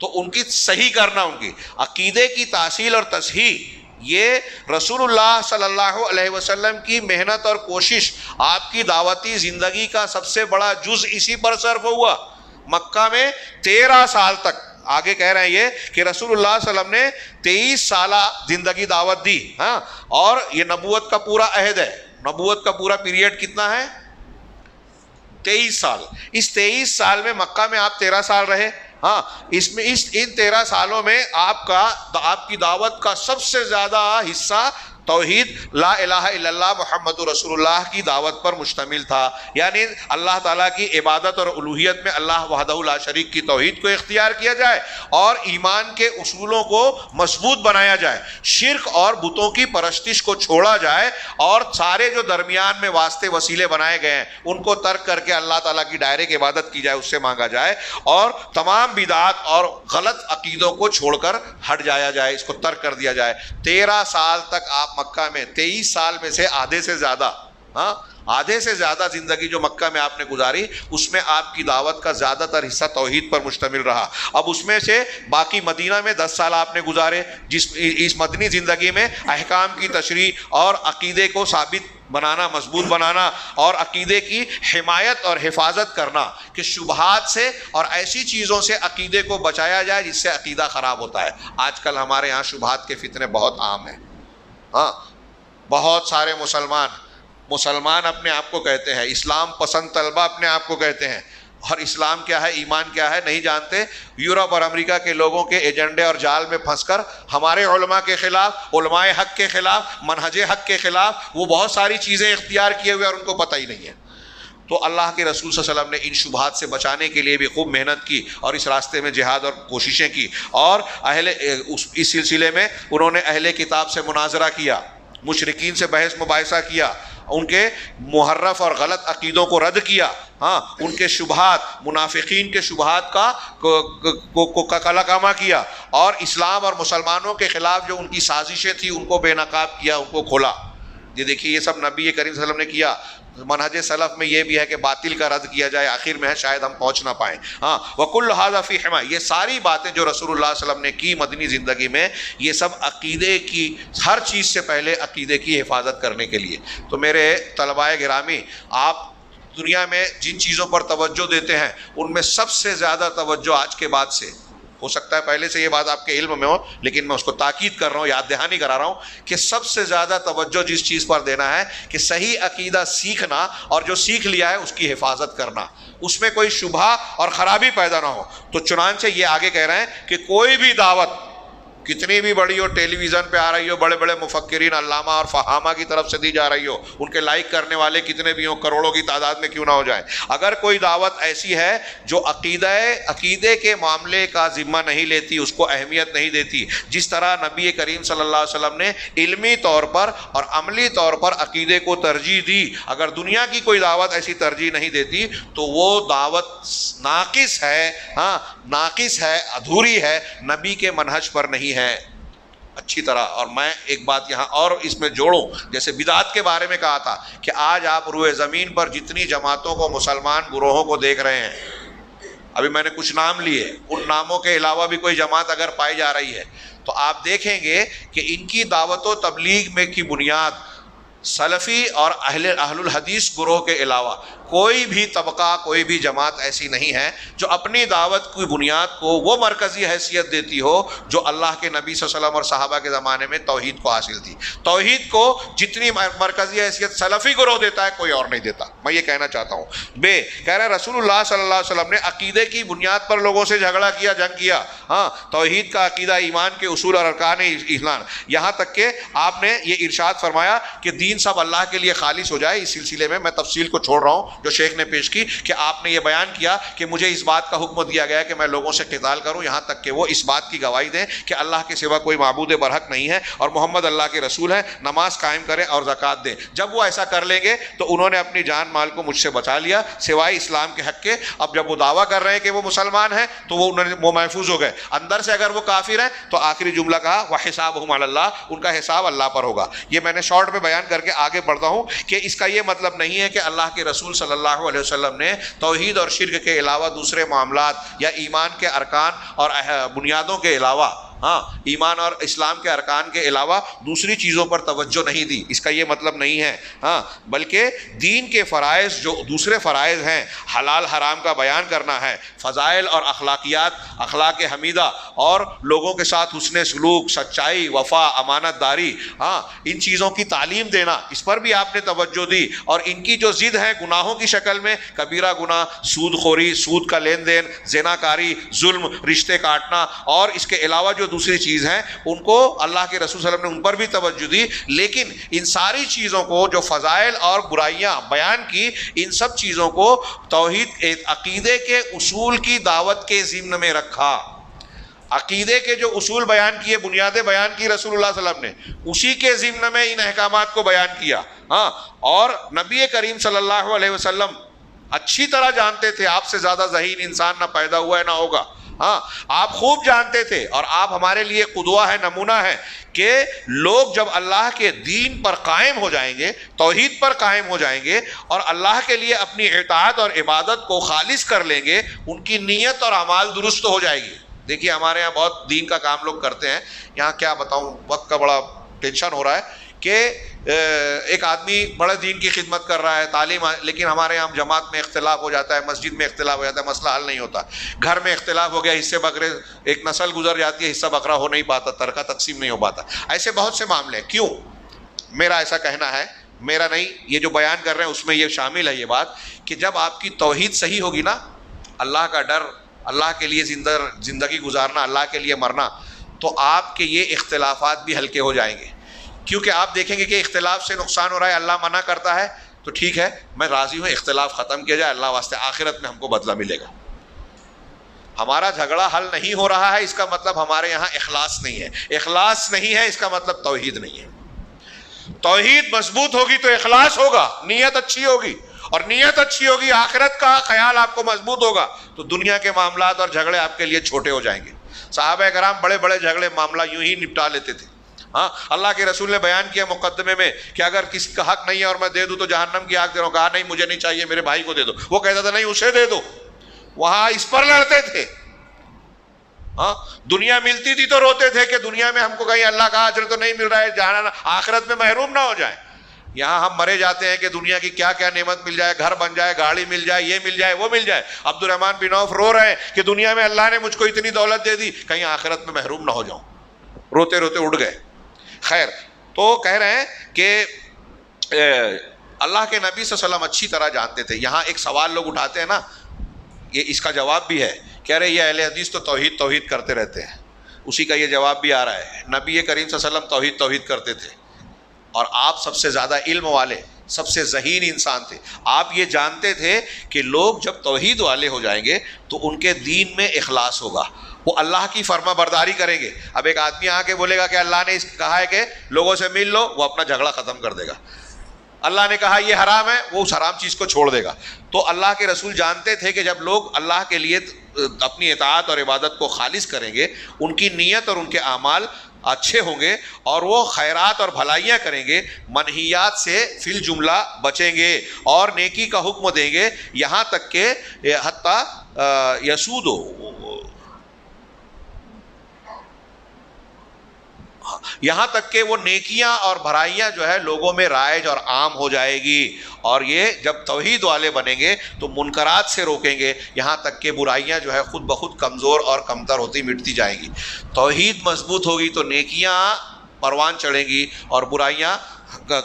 تو ان کی صحیح کرنا، ان کی عقیدے کی تاصیل اور تصحیح، یہ رسول اللہ صلی اللہ علیہ وسلم کی محنت اور کوشش، آپ کی دعوتی زندگی کا سب سے بڑا جز اسی پر صرف ہوا۔ مکہ میں 13 سال تک، آگے کہہ رہے ہیں یہ کہ رسول اللہ صلی اللہ علیہ وسلم نے 23 سالہ زندگی دعوت دی، ہاں، اور یہ نبوت کا پورا عہد ہے، نبوت کا پورا پیریڈ کتنا ہے؟ 23 سال۔ اس 23 سال میں مکہ میں آپ 13 سال رہے، ہاں، ان 13 سالوں میں آپ کی دعوت کا سب سے زیادہ حصہ توحید لا الہ الا اللہ محمد رسول اللہ کی دعوت پر مشتمل تھا، یعنی اللہ تعالیٰ کی عبادت اور الوہیت میں اللہ وحدہ لا شریک کی توحید کو اختیار کیا جائے اور ایمان کے اصولوں کو مضبوط بنایا جائے، شرک اور بتوں کی پرستش کو چھوڑا جائے اور سارے جو درمیان میں واسطے وسیلے بنائے گئے ہیں ان کو ترک کر کے اللہ تعالیٰ کی ڈائریکٹ عبادت کی جائے، اس سے مانگا جائے، اور تمام بدعات اور غلط عقیدوں کو چھوڑ کر ہٹ جایا جائے، اس کو ترک کر دیا جائے۔ 13 سال تک آپ مکہ میں، 23 سال میں سے آدھے سے زیادہ، آدھے سے زیادہ زندگی جو مکہ میں آپ نے گزاری، اس میں آپ کی دعوت کا زیادہ تر حصہ توحید پر مشتمل رہا۔ اب اس میں سے باقی مدینہ میں 10 سال آپ نے گزارے، جس اس مدنی زندگی میں احکام کی تشریح اور عقیدے کو ثابت بنانا، مضبوط بنانا اور عقیدے کی حمایت اور حفاظت کرنا کہ شبہات سے اور ایسی چیزوں سے عقیدے کو بچایا جائے جس سے عقیدہ خراب ہوتا ہے۔ آج کل ہمارے ہاں شبہات کے فتنے بہت عام ہیں، بہت سارے مسلمان اپنے آپ کو کہتے ہیں، اسلام پسند طلبہ اپنے آپ کو کہتے ہیں، اور اسلام کیا ہے، ایمان کیا ہے نہیں جانتے۔ یورپ اور امریکہ کے لوگوں کے ایجنڈے اور جال میں پھنس کر ہمارے علماء کے خلاف، علماء حق کے خلاف، منہج حق کے خلاف وہ بہت ساری چیزیں اختیار کیے ہوئے اور ان کو پتہ ہی نہیں ہے۔ تو اللہ کے رسول صلی اللہ علیہ وسلم نے ان شبہات سے بچانے کے لیے بھی خوب محنت کی اور اس راستے میں جہاد اور کوششیں کی، اور اس سلسلے میں انہوں نے اہل کتاب سے مناظرہ کیا، مشرکین سے بحث مباحثہ کیا، ان کے محرف اور غلط عقیدوں کو رد کیا، ان کے شبہات، منافقین کے شبہات کا کلکامہ کیا، اور اسلام اور مسلمانوں کے خلاف جو ان کی سازشیں تھیں ان کو بے نقاب کیا، ان کو کھولا۔ یہ دیکھیے یہ سب نبی کریم صلی اللہ علیہ وسلم نے کیا۔ منہج سلف میں یہ بھی ہے کہ باطل کا رد کیا جائے، آخر میں ہے شاید ہم پہنچ نہ پائیں۔ وَكُلُّ هَذَا فِي حِمَایَةٍ، یہ ساری باتیں جو رسول اللہ صلی اللہ علیہ وسلم نے کی مدنی زندگی میں، یہ سب عقیدے کی، ہر چیز سے پہلے عقیدے کی حفاظت کرنے کے لیے۔ تو میرے طلباء گرامی، آپ دنیا میں جن چیزوں پر توجہ دیتے ہیں ان میں سب سے زیادہ توجہ آج کے بعد سے، ہو سکتا ہے پہلے سے یہ بات آپ کے علم میں ہو لیکن میں اس کو تاکید کر رہا ہوں، یاد دہانی کرا رہا ہوں کہ سب سے زیادہ توجہ جس چیز پر دینا ہے کہ صحیح عقیدہ سیکھنا اور جو سیکھ لیا ہے اس کی حفاظت کرنا، اس میں کوئی شبہ اور خرابی پیدا نہ ہو۔ تو چنانچہ یہ آگے کہہ رہے ہیں کہ کوئی بھی دعوت کتنی بھی بڑی ہو، ٹیلی ویژن پہ آ رہی ہو، بڑے بڑے مفکرین علامہ اور فہامہ کی طرف سے دی جا رہی ہو، ان کے لائک کرنے والے کتنے بھی ہوں، کروڑوں کی تعداد میں کیوں نہ ہو جائیں، اگر کوئی دعوت ایسی ہے جو عقیدے کے معاملے کا ذمہ نہیں لیتی، اس کو اہمیت نہیں دیتی، جس طرح نبی کریم صلی اللہ علیہ وسلم نے علمی طور پر اور عملی طور پر عقیدے کو ترجیح دی، اگر دنیا کی کوئی دعوت ایسی ترجیح نہیں دیتی تو وہ دعوت ناقص ہے، ناقص ہے، ادھوری ہے، نبی کے منہج پر نہیں ہے اچھی طرح۔ اور میں ایک بات یہاں اور اس میں جوڑوں، جیسے بدعات کے بارے میں کہا تھا کہ آج آپ روئے زمین پر جتنی جماعتوں کو، مسلمان گروہوں کو دیکھ رہے ہیں، ابھی میں نے کچھ نام لیے، ان ناموں کے علاوہ بھی کوئی جماعت اگر پائی جا رہی ہے تو آپ دیکھیں گے کہ ان کی دعوت و تبلیغ میں کی بنیاد سلفی اور اہل الحدیث گروہ کے علاوہ کوئی بھی طبقہ، کوئی بھی جماعت ایسی نہیں ہے جو اپنی دعوت کی بنیاد کو وہ مرکزی حیثیت دیتی ہو جو اللہ کے نبی صلی اللہ علیہ وسلم اور صحابہ کے زمانے میں توحید کو حاصل تھی۔ توحید کو جتنی مرکزی حیثیت سلفی گروہ دیتا ہے کوئی اور نہیں دیتا، میں یہ کہنا چاہتا ہوں۔ کہہ رہے رسول اللہ صلی اللہ علیہ وسلم نے عقیدے کی بنیاد پر لوگوں سے جھگڑا کیا، جنگ کیا، توحید کا عقیدہ، ایمان کے اصول اور ارکان ایمان، یہاں تک کہ آپ نے یہ ارشاد فرمایا کہ دین سب اللہ کے لیے خالص ہو جائے۔ اس سلسلے میں تفصیل کو چھوڑ رہا ہوں جو شیخ نے پیش کی کہ آپ نے یہ بیان کیا کہ مجھے اس بات کا حکم دیا گیا کہ میں لوگوں سے قتال کروں، یہاں تک کہ وہ اس بات کی گواہی دیں کہ اللہ کے سوا کوئی معبود برحق نہیں ہے اور محمد اللہ کے رسول ہیں، نماز قائم کریں اور زکوٰۃ دیں۔ جب وہ ایسا کر لیں گے تو انہوں نے اپنی جان مال کو مجھ سے بچا لیا سوائے اسلام کے حق کے۔ اب جب وہ دعویٰ کر رہے ہیں کہ وہ مسلمان ہیں تو وہ محفوظ ہو گئے، اندر سے اگر وہ کافر ہیں تو آخری جملہ کہا وَحِسَابُهُمْ عَلَى اللَّهِ، ان کا حساب اللہ پر ہوگا۔ یہ میں نے شارٹ میں بیان کر کے آگے بڑھتا ہوں کہ اس کا یہ مطلب نہیں ہے کہ اللہ کے رسول صلی اللہ علیہ وسلم نے توحید اور شرک کے علاوہ دوسرے معاملات یا ایمان کے ارکان اور بنیادوں کے علاوہ، ایمان اور اسلام کے ارکان کے علاوہ دوسری چیزوں پر توجہ نہیں دی، اس کا یہ مطلب نہیں ہے، بلکہ دین کے فرائض جو دوسرے فرائض ہیں، حلال حرام کا بیان کرنا ہے، فضائل اور اخلاقیات، اخلاق حمیدہ اور لوگوں کے ساتھ حسن سلوک، سچائی، وفا، امانت داری، ان چیزوں کی تعلیم دینا، اس پر بھی آپ نے توجہ دی۔ اور ان کی جو ضد ہے گناہوں کی شکل میں، کبیرہ گناہ، سود خوری، سود کا لین دین، زنا کاری، ظلم، رشتے کاٹنا، اور اس کے علاوہ جو دوسری چیز ہیں، ان کو اللہ کے رسول صلی اللہ علیہ وسلم نے ان پر بھی توجہ دی، لیکن ان ساری چیزوں کو جو فضائل اور برائیاں بیان کی، ان سب چیزوں کو توحید عقیدے کے اصول کی دعوت کے ضمن میں رکھا۔ عقیدے کے جو اصول بیان کیے، بنیادیں بیان کی رسول اللہ صلی اللہ علیہ وسلم نے، اسی کے ضمن میں ان احکامات کو بیان کیا۔ ہاں، اور نبی کریم صلی اللہ علیہ وسلم اچھی طرح جانتے تھے، آپ سے زیادہ ذہین انسان نہ پیدا ہوا ہے نہ ہوگا۔ ہاں، آپ خوب جانتے تھے، اور آپ ہمارے لیے قدوہ ہے، نمونہ ہے، کہ لوگ جب اللہ کے دین پر قائم ہو جائیں گے، توحید پر قائم ہو جائیں گے، اور اللہ کے لیے اپنی اطاعت اور عبادت کو خالص کر لیں گے، ان کی نیت اور اعمال درست ہو جائے گی۔ دیکھیے ہمارے یہاں بہت دین کا کام لوگ کرتے ہیں، یہاں کیا بتاؤں، وقت کا بڑا ٹینشن ہو رہا ہے کہ ایک آدمی بڑے دین کی خدمت کر رہا ہے، تعلیم، لیکن ہمارے یہاں جماعت میں اختلاف ہو جاتا ہے، مسجد میں اختلاف ہو جاتا ہے، مسئلہ حل نہیں ہوتا، گھر میں اختلاف ہو گیا، حصے بکرے، ایک نسل گزر جاتی ہے، حصہ بکرا ہو نہیں پاتا، ترکہ تقسیم نہیں ہو پاتا۔ ایسے بہت سے معاملے ہیں۔ کیوں؟ میرا ایسا کہنا ہے، میرا نہیں، یہ جو بیان کر رہے ہیں اس میں یہ شامل ہے یہ بات، کہ جب آپ کی توحید صحیح ہوگی نا، اللہ کا ڈر، اللہ کے لیے زندگی گزارنا، اللہ کے لیے مرنا، تو آپ کے یہ اختلافات بھی ہلکے ہو جائیں گے، کیونکہ آپ دیکھیں گے کہ اختلاف سے نقصان ہو رہا ہے، اللہ منع کرتا ہے، تو ٹھیک ہے، میں راضی ہوں، اختلاف ختم کیا جائے، اللہ واسطے آخرت میں ہم کو بدلہ ملے گا۔ ہمارا جھگڑا حل نہیں ہو رہا ہے، اس کا مطلب ہمارے یہاں اخلاص نہیں ہے، اخلاص نہیں ہے اس کا مطلب توحید نہیں ہے۔ توحید مضبوط ہوگی تو اخلاص ہوگا، نیت اچھی ہوگی، اور نیت اچھی ہوگی، آخرت کا خیال آپ کو مضبوط ہوگا، تو دنیا کے معاملات اور جھگڑے آپ کے لیے چھوٹے ہو جائیں گے۔ صحابہ کرام بڑے بڑے جھگڑے معاملہ یوں ہی نپٹا لیتے تھے۔ ہاں، اللہ کے رسول نے بیان کیا مقدمے میں کہ اگر کسی کا حق نہیں ہے اور میں دے دوں تو جہنم کی آگ دے رہا ہوں، کہا نہیں مجھے نہیں چاہیے، میرے بھائی کو دے دو، وہ کہتا تھا نہیں اسے دے دو، وہاں اس پر لڑتے تھے۔ ہاں، دنیا ملتی تھی تو روتے تھے کہ دنیا میں ہم کو کہیں اللہ کا اجر تو نہیں مل رہا ہے، جہاں آخرت میں محروم نہ ہو جائیں۔ یہاں ہم مرے جاتے ہیں کہ دنیا کی کیا کیا نعمت مل جائے، گھر بن جائے، گاڑی مل جائے، یہ مل جائے، وہ مل جائے۔ عبد الرحمن بن عوف رو رہے ہیں کہ دنیا میں اللہ نے مجھ کو اتنی دولت دے دی، کہیں آخرت میں محروم نہ ہو جاؤں، روتے روتے اٹھ گئے۔ خیر، تو کہہ رہے ہیں کہ اللہ کے نبی صلی اللہ علیہ وسلم اچھی طرح جانتے تھے۔ یہاں ایک سوال لوگ اٹھاتے ہیں نا، یہ اس کا جواب بھی ہے، کہہ رہے یہ اہل حدیث تو توحید توحید کرتے رہتے ہیں، اسی کا یہ جواب بھی آ رہا ہے۔ نبی کریم صلی اللہ علیہ وسلم توحید توحید کرتے تھے، اور آپ سب سے زیادہ علم والے، سب سے ذہین انسان تھے۔ آپ یہ جانتے تھے کہ لوگ جب توحید والے ہو جائیں گے تو ان کے دین میں اخلاص ہوگا، وہ اللہ کی فرما برداری کریں گے۔ اب ایک آدمی آ کے بولے گا کہ اللہ نے کہا ہے کہ لوگوں سے مل لو، وہ اپنا جھگڑا ختم کر دے گا۔ اللہ نے کہا یہ حرام ہے، وہ اس حرام چیز کو چھوڑ دے گا۔ تو اللہ کے رسول جانتے تھے کہ جب لوگ اللہ کے لیے اپنی اطاعت اور عبادت کو خالص کریں گے، ان کی نیت اور ان کے اعمال اچھے ہوں گے، اور وہ خیرات اور بھلائیاں کریں گے، منہیات سے فی الجملہ بچیں گے، اور نیکی کا حکم دیں گے، یہاں تک کہ حتیٰ یسودو، یہاں تک کہ وہ نیکیاں اور بھلائیاں جو ہے لوگوں میں رائج اور عام ہو جائے گی۔ اور یہ جب توحید والے بنیں گے تو منکرات سے روکیں گے، یہاں تک کہ برائیاں جو ہے خود بخود کمزور اور کمتر ہوتی مٹتی جائیں گی۔ توحید مضبوط ہوگی تو نیکیاں پروان چڑھیں گی اور برائیاں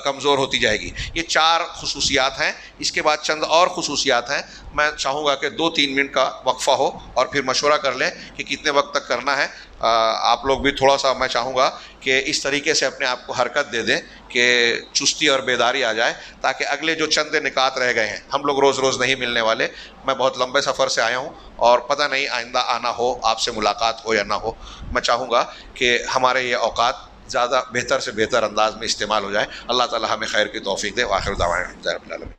کمزور ہوتی جائے گی۔ یہ 4 خصوصیات ہیں۔ اس کے بعد چند اور خصوصیات ہیں، میں چاہوں گا کہ 2-3 منٹ کا وقفہ ہو اور پھر مشورہ کر لیں کہ کتنے وقت تک کرنا ہے۔ آپ لوگ بھی تھوڑا سا، میں چاہوں گا کہ اس طریقے سے اپنے آپ کو حرکت دے دیں کہ چستی اور بیداری آ جائے، تاکہ اگلے جو چند نکات رہ گئے ہیں، ہم لوگ روز روز نہیں ملنے والے، میں بہت لمبے سفر سے آیا ہوں اور پتہ نہیں آئندہ آنا ہو، آپ سے ملاقات ہو یا نہ ہو، میں چاہوں گا کہ ہمارے یہ اوقات زیادہ بہتر سے بہتر انداز میں استعمال ہو جائے۔ اللہ تعالی ہمیں خیر کی توفیق دے۔ وآخر دعوانا الحمد للہ رب العالمین۔